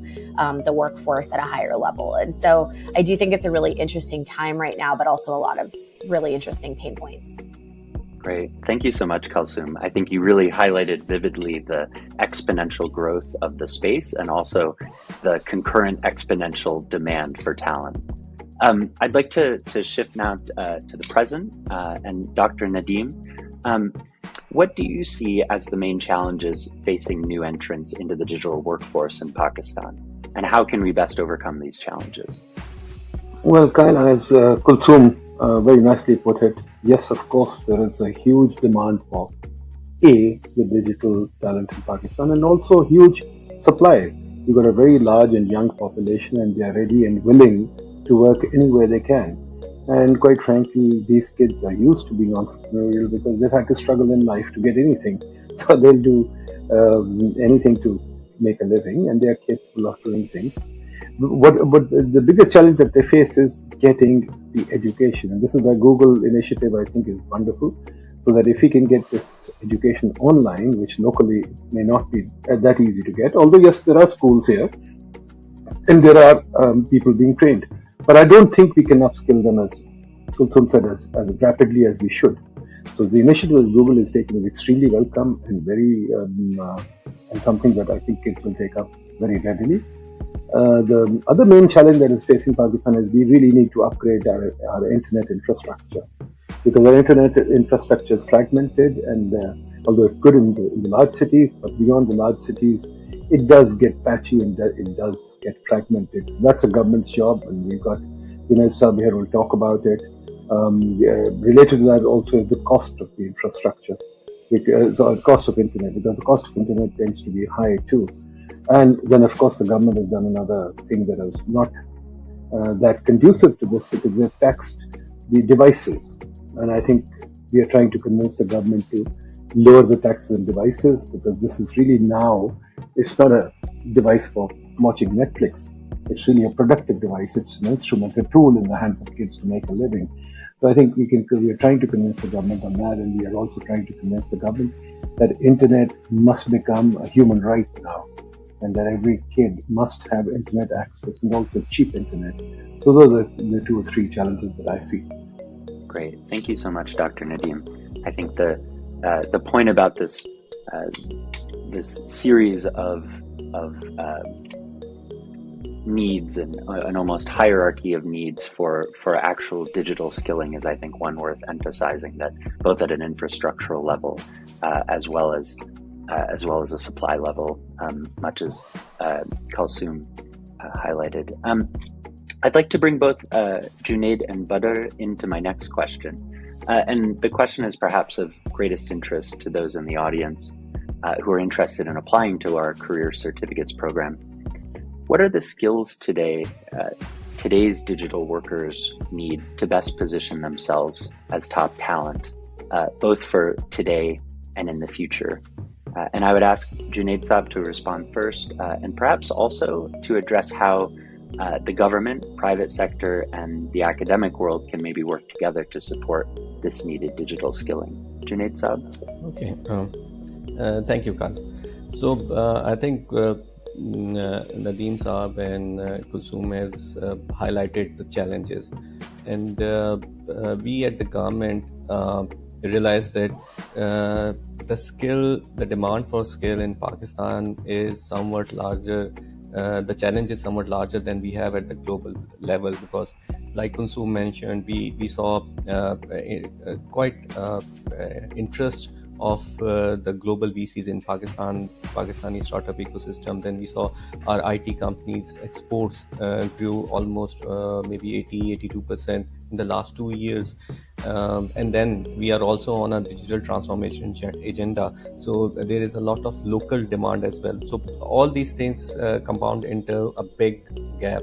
the workforce at a higher level. And so I do think it's a really interesting time right now, but also a lot of really interesting pain points. Great. Thank you so much, Kalsum. I think you really highlighted vividly the exponential growth of the space and also the concurrent exponential demand for talent. I'd like to shift now to the present and Dr. Nadeem. What do you see as the main challenges facing new entrants into the digital workforce in Pakistan? And how can we best overcome these challenges? Well, Kyle, as Kalsum very nicely put it, yes, of course, there is a huge demand for the digital talent in Pakistan, and also huge supply. You've got a very large and young population, and they are ready and willing to work anywhere they can. And quite frankly, these kids are used to being entrepreneurial because they've had to struggle in life to get anything. So they'll do anything to make a living, and they are capable of doing things. But the biggest challenge that they face is getting the education. And this is why Google initiative, I think, is wonderful. So that if we can get this education online, which locally may not be that easy to get, although yes, there are schools here, and there are people being trained. But I don't think we can upskill them, as Kalsum said, as rapidly as we should. So the initiative that Google is taking is extremely welcome and very and something that I think kids will take up very readily. The other main challenge that is facing Pakistan is we really need to upgrade our internet infrastructure, because our internet infrastructure is fragmented, and although it's good in the large cities, but beyond the large cities, it does get patchy and it does get fragmented. So that's a government's job, and we've got Sab here will talk about it. Related to that also is the cost of the infrastructure, the cost of internet, because the cost of internet tends to be high too. And then, of course, the government has done another thing that is not that conducive to this, because they've taxed the devices. And I think we are trying to convince the government to lower the taxes on devices, because this is really now, it's not a device for watching Netflix. It's really a productive device. It's an instrument, a tool in the hands of kids to make a living. So I think we are trying to convince the government on that, and we are also trying to convince the government that internet must become a human right now, and that every kid must have internet access, and also cheap internet. So those are the 2 or 3 challenges that I see. Great. Thank you so much, Dr. Nadeem. I think the point about this series of needs and an almost hierarchy of needs for actual digital skilling is, I think, one worth emphasizing, that both at an infrastructural level as well as a supply level, much as Kalsum highlighted. I'd like to bring both Junaid and Badr into my next question. And the question is perhaps of greatest interest to those in the audience who are interested in applying to our Career Certificates program. What are the skills today's digital workers need to best position themselves as top talent, both for today and in the future? And I would ask Junaid Saab to respond first, and perhaps also to address how the government, private sector, and the academic world can maybe work together to support this needed digital skilling. Junaid Saab? Okay, thank you, Kal. So I think Nadeem Saab and Kalsum has highlighted the challenges, and we at the government realized that the demand for skill in Pakistan is somewhat larger. The challenge is somewhat larger than we have at the global level, because like Kalsum mentioned, we saw quite interest of the global VCs in Pakistani startup ecosystem. Then we saw our IT companies exports grew almost maybe 82% in the last 2 years. And then we are also on a digital transformation agenda. So there is a lot of local demand as well. So all these things compound into a big gap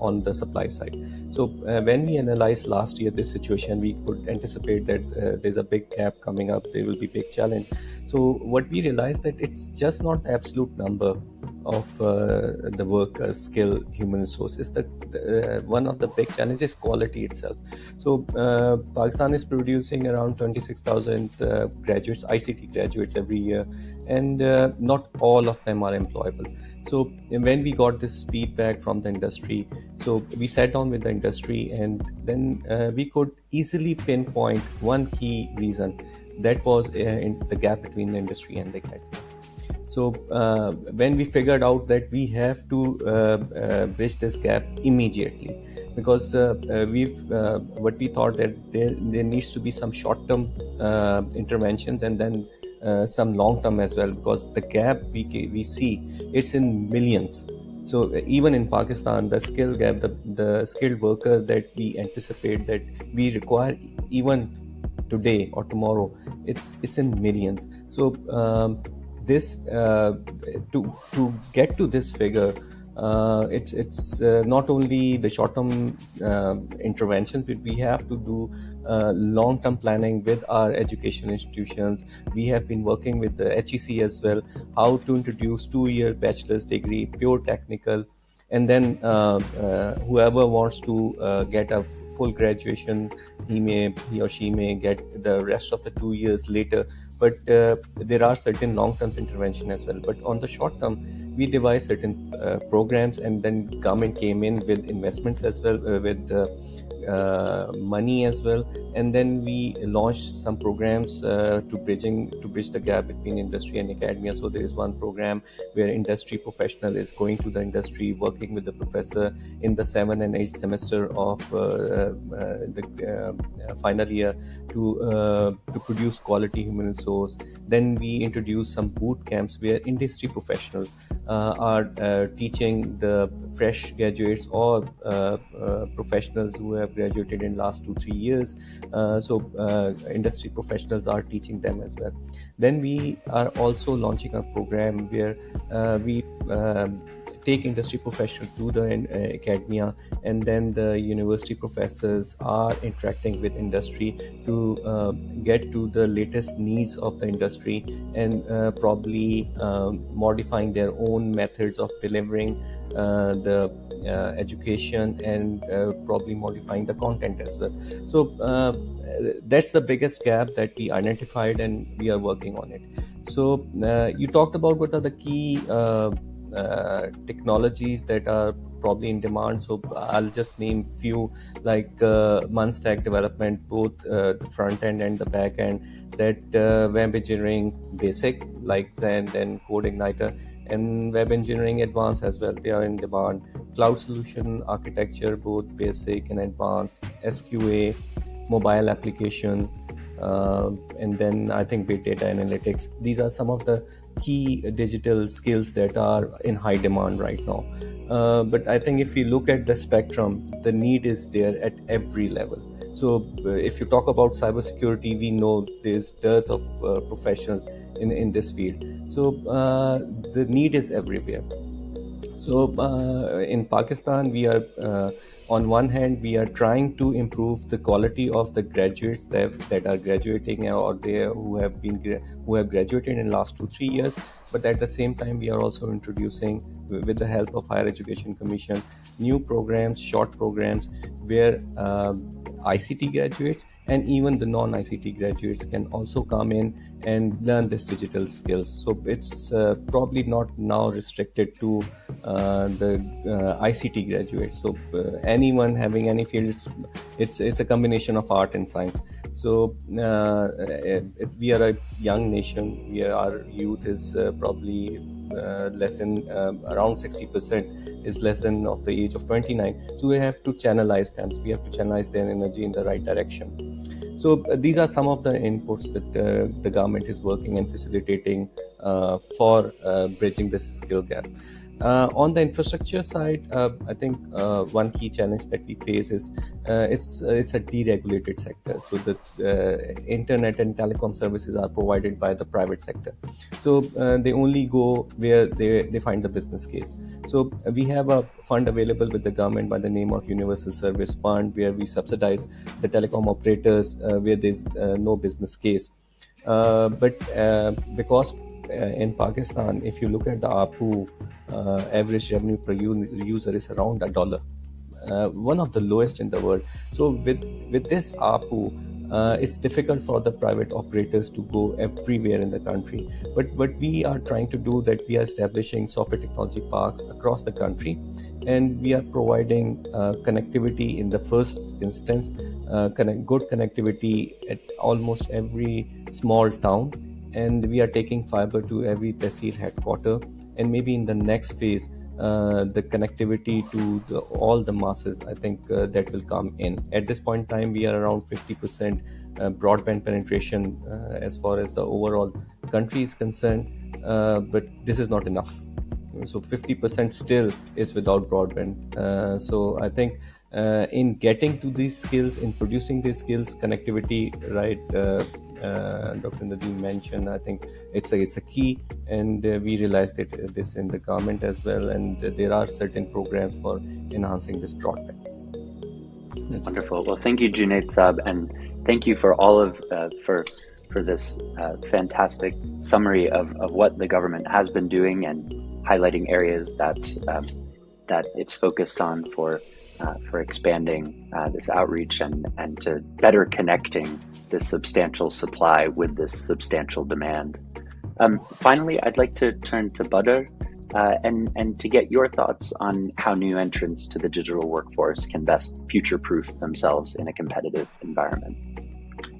on the supply side. So when we analyzed last year this situation, we could anticipate that there's a big gap coming up. There will be big challenge. So what we realized that it's just not absolute number of the worker skill, human resources. One of the big challenges is quality itself. So Pakistan is producing around 26,000 graduates, ICT graduates every year, and not all of them are employable. So when we got this feedback from the industry, so we sat down with the industry, and then we could easily pinpoint one key reason. That was in the gap between the industry and the academy. So when we figured out that we have to bridge this gap immediately, because what we thought that there needs to be some short-term interventions, and then some long-term as well, because the gap we see, it's in millions. So even in Pakistan, the skill gap, the skilled worker that we anticipate that we require even today or tomorrow, it's in millions. So this to get to this figure, it's not only the short-term interventions, but we have to do long-term planning with our education institutions. We have been working with the HEC as well, how to introduce 2-year bachelor's degree, pure technical, and then whoever wants to get a full graduation, he or she may get the rest of the 2 years later. But there are certain long-term intervention as well. But on the short term, we devised certain programs, and then government came in with investments as well, with money as well, and then we launched some programs to bridge the gap between industry and academia. So there is one program where industry professional is going to the industry, working with the professor in the 7th and 8th semester of the final year to produce quality human resource. Then we introduced some boot camps where industry professionals are teaching the fresh graduates or professionals who have graduated in last 2-3 years. So industry professionals are teaching them as well. Then we are also launching a program where we take industry professionals to the academia, and then the university professors are interacting with industry to get to the latest needs of the industry, and probably modifying their own methods of delivering the education, and probably modifying the content as well. So that's the biggest gap that we identified, and we are working on it. So you talked about what are the key technologies that are probably in demand. So I'll just name few, like stack development, both the front end and the back end, that web engineering basic like Zen and Code Igniter, and web engineering advanced as well, they are in demand. Cloud solution architecture, both basic and advanced, SQA, mobile application, and then I think big data analytics. These are some of the key digital skills that are in high demand right now. But I think if we look at the spectrum, the need is there at every level. So if you talk about cybersecurity, we know there's dearth of professionals in this field. So the need is everywhere. So in Pakistan, we are on one hand we are trying to improve the quality of the graduates that are graduating or who have graduated in the last 2-3 years. But at the same time, we are also introducing, with the help of Higher Education Commission, new programs, short programs, where ICT graduates and even the non-ICT graduates can also come in and learn this digital skills. So it's probably not now restricted to the ICT graduates. So anyone having any field, it's a combination of art and science. So we are a young nation. Our youth is probably less than around 60% is less than of the age of 29. So we have to channelize them. We have to channelize their energy in the right direction. So these are some of the inputs that the government is working and facilitating for bridging this skill gap. On the infrastructure side, I think one key challenge that we face is it's a deregulated sector. So the internet and telecom services are provided by the private sector. So they only go where they find the business case. So we have a fund available with the government by the name of Universal Service Fund, where we subsidize the telecom operators where there's no business case. But because in Pakistan, if you look at the ARPU, average revenue per user is around $1, one of the lowest in the world. So with this ARPU, it's difficult for the private operators to go everywhere in the country. But what we are trying to do, that we are establishing software technology parks across the country, and we are providing connectivity in the first instance, good connectivity at almost every small town, and we are taking fiber to every tehsil headquarter, and maybe in the next phase the connectivity to all the masses. I think that will come in. At this point in time, we are around 50% broadband penetration as far as the overall country is concerned, but this is not enough. So 50% still is without broadband. So I think in getting to these skills, in producing these skills, connectivity, right, Dr. Nadeem mentioned, I think it's a key, and we realized that this in the government as well, and there are certain programs for enhancing this broadband. That's wonderful. Well, thank you, Junaid Saab, and thank you for all of for this fantastic summary of what the government has been doing and highlighting areas that it's focused on for expanding this outreach and to better connecting this substantial supply with this substantial demand. Finally, I'd like to turn to Badr and to get your thoughts on how new entrants to the digital workforce can best future-proof themselves in a competitive environment.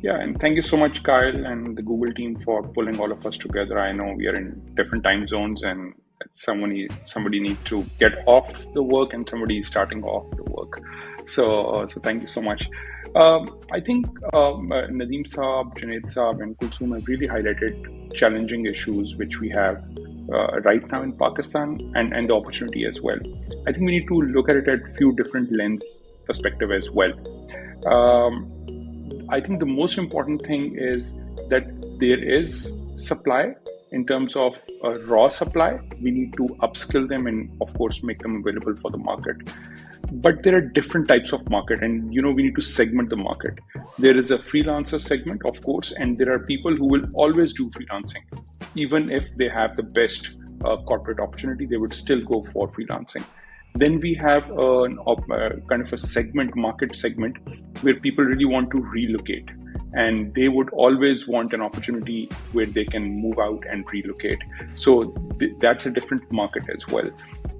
Yeah, and thank you so much, Kyle and the Google team, for pulling all of us together. I know we are in different time zones, and somebody needs to get off the work and somebody is starting off the work. So thank you so much. I think Nadeem Saab, Junaid Saab, and Kalsum have really highlighted challenging issues which we have right now in Pakistan, and the opportunity as well. I think we need to look at it at a few different lens perspective as well. I think the most important thing is that there is supply. In terms of raw supply, we need to upskill them and, of course, make them available for the market. But there are different types of market, and we need to segment the market. There is a freelancer segment, of course, and there are people who will always do freelancing. Even if they have the best corporate opportunity, they would still go for freelancing. Then we have kind of a market segment, where people really want to relocate, and they would always want an opportunity where they can move out and relocate. So that's a different market as well.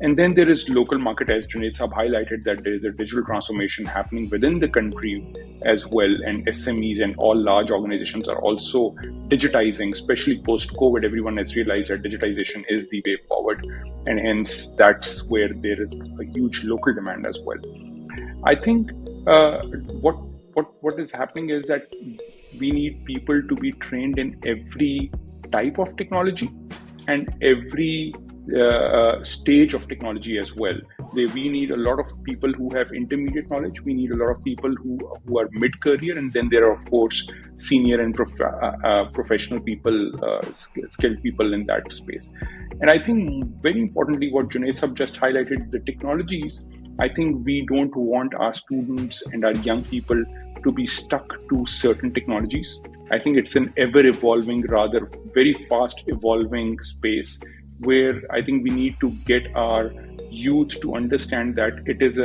And then there is local market, as Junaid Saab highlighted, that there is a digital transformation happening within the country as well, and SMEs and all large organizations are also digitizing, especially post-COVID. Everyone has realized that digitization is the way forward, and hence that's where there is a huge local demand as well. I think what is happening is that we need people to be trained in every type of technology and every stage of technology as well. We need a lot of people who have intermediate knowledge. We need a lot of people who are mid-career, and then there are, of course, senior and professional people, skilled people in that space. And I think very importantly, what Junaid Sab just highlighted, the technologies, I think we don't want our students and our young people to be stuck to certain technologies. I think it's an ever evolving, rather very fast evolving space where I think we need to get our youth to understand that it is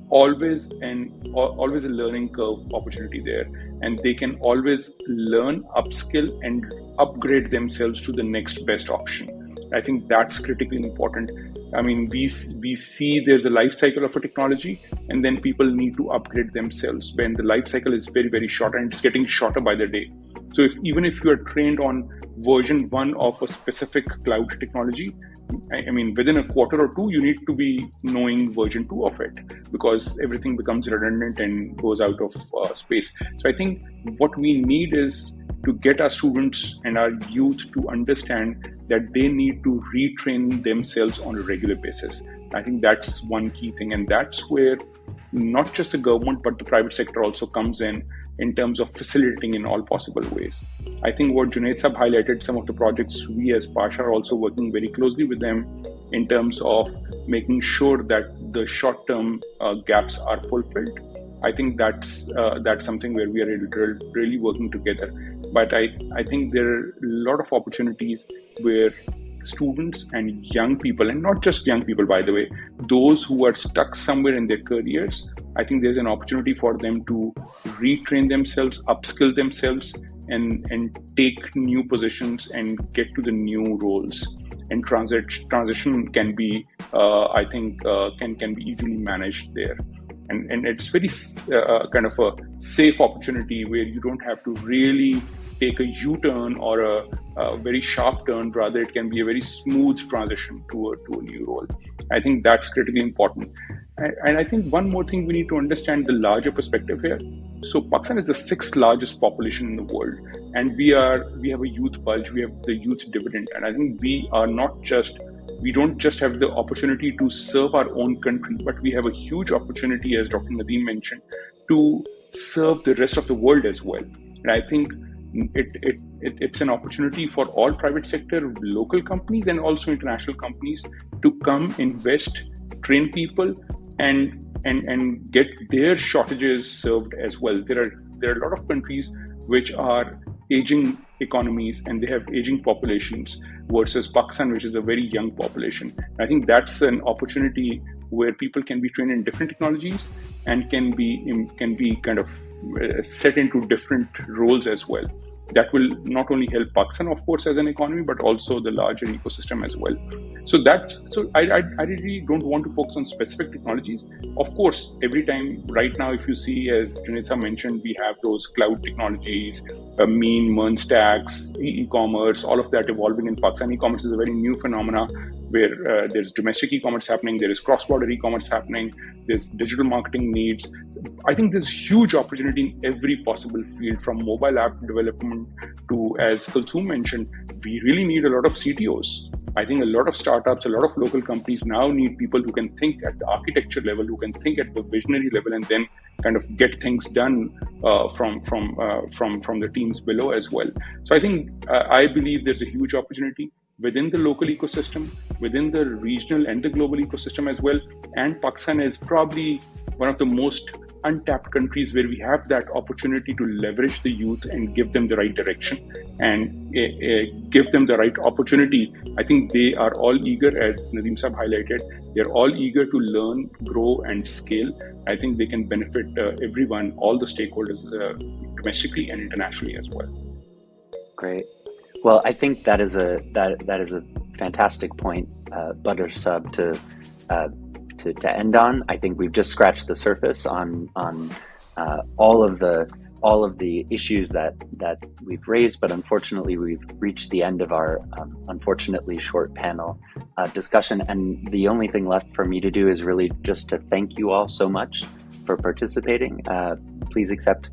always a learning curve opportunity there, and they can always learn, upskill, and upgrade themselves to the next best option. I think that's critically important. I mean, we see there's a life cycle of a technology, and then people need to upgrade themselves when the life cycle is very, very short, and it's getting shorter by the day. So even if you are trained on version 1 of a specific cloud technology, I mean, within a quarter or two, you need to be knowing version 2 of it, because everything becomes redundant and goes out of space. So I think what we need is to get our students and our youth to understand that they need to retrain themselves on a regular basis. I think that's one key thing, and that's where not just the government but the private sector also comes in terms of facilitating in all possible ways. I think what Junaid Sab highlighted, some of the projects we as Pasha are also working very closely with them in terms of making sure that the short-term gaps are fulfilled. I think that's something where we are really working together. But I think there are a lot of opportunities where students and young people, and not just young people, by the way, those who are stuck somewhere in their careers, I think there's an opportunity for them to retrain themselves, upskill themselves, and take new positions and get to the new roles. And transition can be, I think, can be easily managed there. And it's very kind of a safe opportunity where you don't have to really take a U-turn or a very sharp turn. Rather, it can be a very smooth transition to a new role. I think that's critically important. And I think one more thing, we need to understand the larger perspective here. So Pakistan is the 6th largest population in the world, and we have a youth bulge, we have the youth dividend, and I think we don't just have the opportunity to serve our own country, but we have a huge opportunity, as Dr. Nadeem mentioned, to serve the rest of the world as well. And I think it's an opportunity for all private sector, local companies, and also international companies to come invest, train people, and get their shortages served as well. There are a lot of countries which are aging economies and they have aging populations versus Pakistan, which is a very young population. I think that's an opportunity where people can be trained in different technologies and can be kind of set into different roles as well. That will not only help Pakistan, of course, as an economy, but also the larger ecosystem as well. So I really don't want to focus on specific technologies. Of course, every time right now, if you see, as Junaid mentioned, we have those cloud technologies, mean, MERN stacks, e-commerce, all of that evolving in Pakistan. E-commerce is a very new phenomena where there's domestic e-commerce happening, there is cross-border e-commerce happening, there's digital marketing needs. I think there's huge opportunity in every possible field, from mobile app development to, as Kalsum mentioned, we really need a lot of CTOs. I think a lot of startups, a lot of local companies now need people who can think at the architecture level, who can think at the visionary level, and then kind of get things done from the teams below as well. So I think I believe there's a huge opportunity within the local ecosystem, within the regional and the global ecosystem as well. And Pakistan is probably one of the most untapped countries where we have that opportunity to leverage the youth and give them the right direction and give them the right opportunity. I think they are all eager, as Nadeem Sahab highlighted, they're all eager to learn, grow, and scale. I think they can benefit everyone, all the stakeholders, domestically and internationally as well. Great. Well, I think that is a fantastic point, Badr Sub, to end on. I think we've just scratched the surface on all of the issues that we've raised, but unfortunately we've reached the end of our unfortunately short panel discussion, and the only thing left for me to do is really just to thank you all so much for participating. Please accept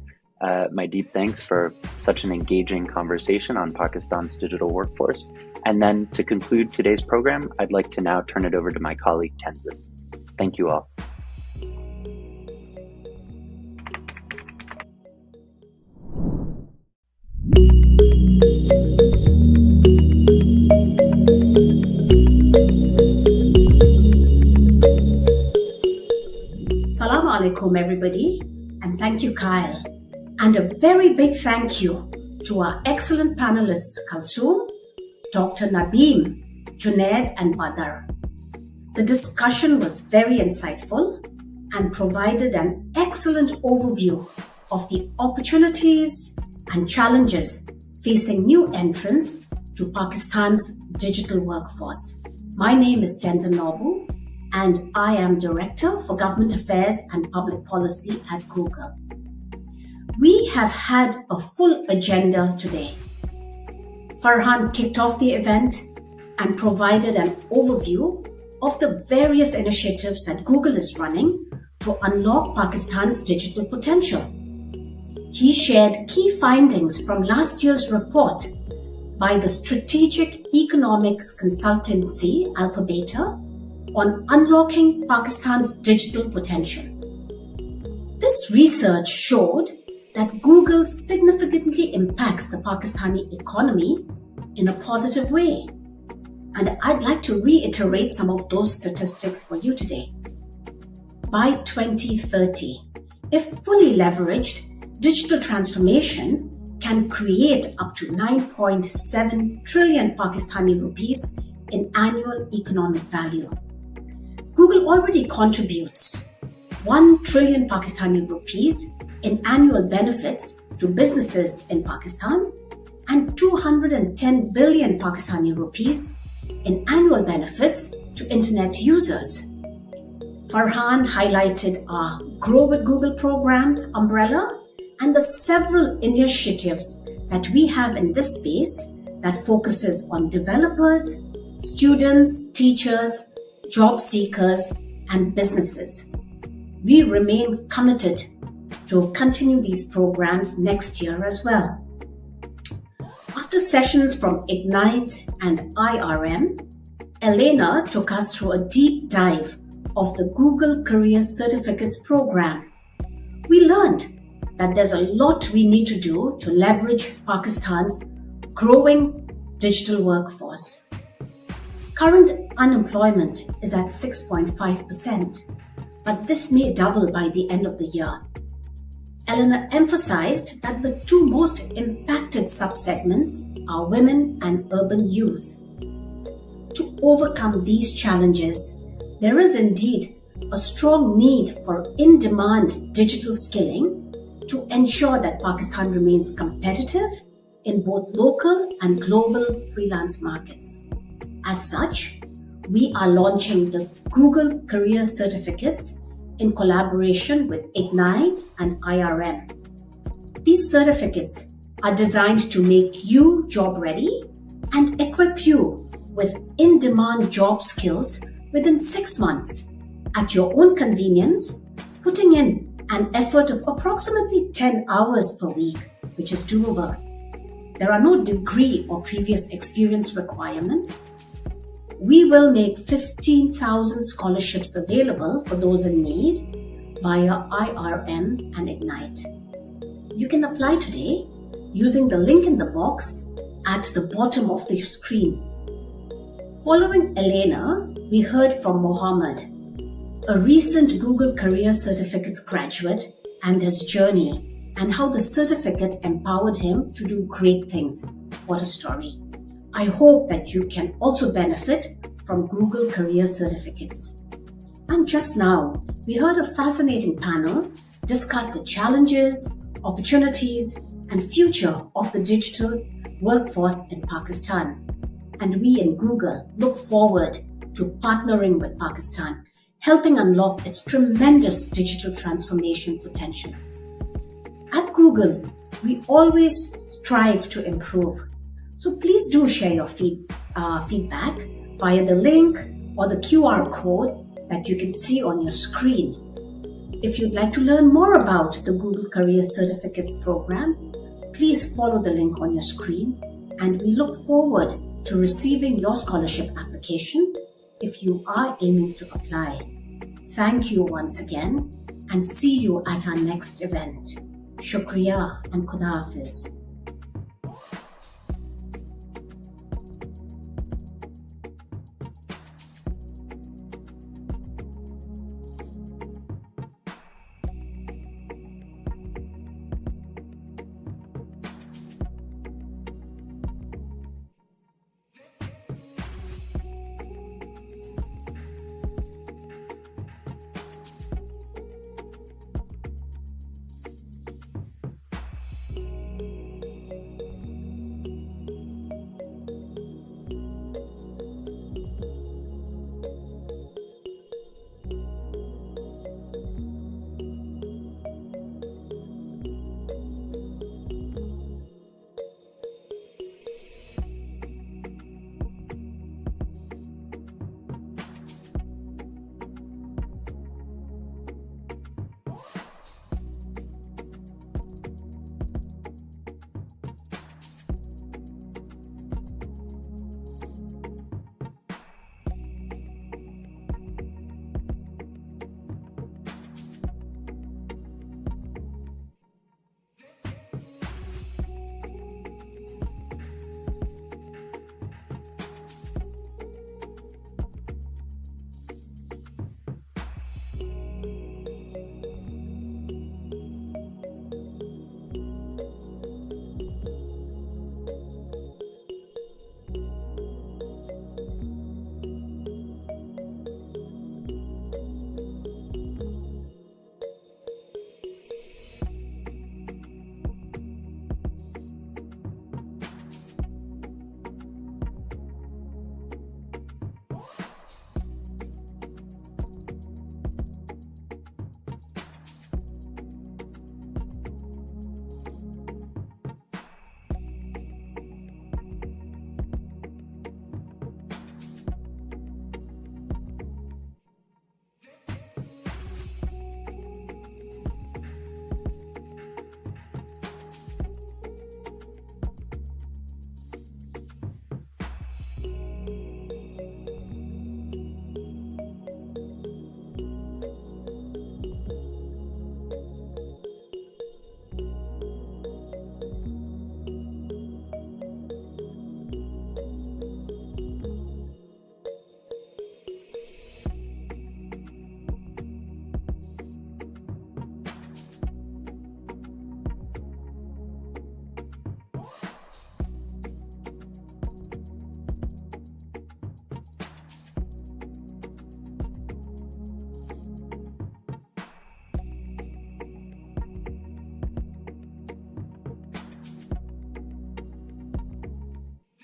my deep thanks for such an engaging conversation on Pakistan's digital workforce. And then to conclude today's program, I'd like to now turn it over to my colleague Tenzin. Thank you all. welcome everybody, and thank you, Kyle. And a very big thank you to our excellent panelists, Kalsum, Dr. Nabeem, Junaid, and Badar. The discussion was very insightful and provided an excellent overview of the opportunities and challenges facing new entrants to Pakistan's digital workforce. My name is Tenzin Nobu, and I am Director for Government Affairs and Public Policy at Google. We have had a full agenda today. Farhan kicked off the event and provided an overview of the various initiatives that Google is running to unlock Pakistan's digital potential. He shared key findings from last year's report by the strategic economics consultancy Alpha Beta on unlocking Pakistan's digital potential. This research showed that Google significantly impacts the Pakistani economy in a positive way. And I'd like to reiterate some of those statistics for you today. By 2030, if fully leveraged, digital transformation can create up to 9.7 trillion Pakistani rupees in annual economic value. Google already contributes 1 trillion Pakistani rupees in annual benefits to businesses in Pakistan and 210 billion Pakistani rupees in annual benefits to internet users. Farhan highlighted our Grow with Google program umbrella and the several initiatives that we have in this space that focuses on developers, students, teachers, job seekers, and businesses. We remain committed to continue these programs next year as well. After sessions from Ignite and IRM, Elena took us through a deep dive of the Google Career Certificates program. We learned that there's a lot we need to do to leverage Pakistan's growing digital workforce. Current unemployment is at 6.5%, but this may double by the end of the year. Elena emphasized that the two most impacted subsegments are women and urban youth. To overcome these challenges, there is indeed a strong need for in-demand digital skilling to ensure that Pakistan remains competitive in both local and global freelance markets. As such, we are launching the Google Career Certificates in collaboration with Ignite and IRM. These certificates are designed to make you job ready and equip you with in-demand job skills within 6 months at your own convenience, putting in an effort of approximately 10 hours per week, which is doable. There are no degree or previous experience requirements. We will make 15,000 scholarships available for those in need via IRM and Ignite. You can apply today using the link in the box at the bottom of the screen. Following Elena, we heard from Mohammed, a recent Google Career Certificates graduate, and his journey and how the certificate empowered him to do great things. What a story. I hope that you can also benefit from Google Career Certificates. And just now, we heard a fascinating panel discuss the challenges, opportunities, and future of the digital workforce in Pakistan. And we in Google look forward to partnering with Pakistan, helping unlock its tremendous digital transformation potential. At Google, we always strive to improve. So please do share your feedback via the link or the QR code that you can see on your screen. If you'd like to learn more about the Google Career Certificates program, please follow the link on your screen, and we look forward to receiving your scholarship application if you are aiming to apply. Thank you once again, and see you at our next event. Shukriya and Khuda Hafiz.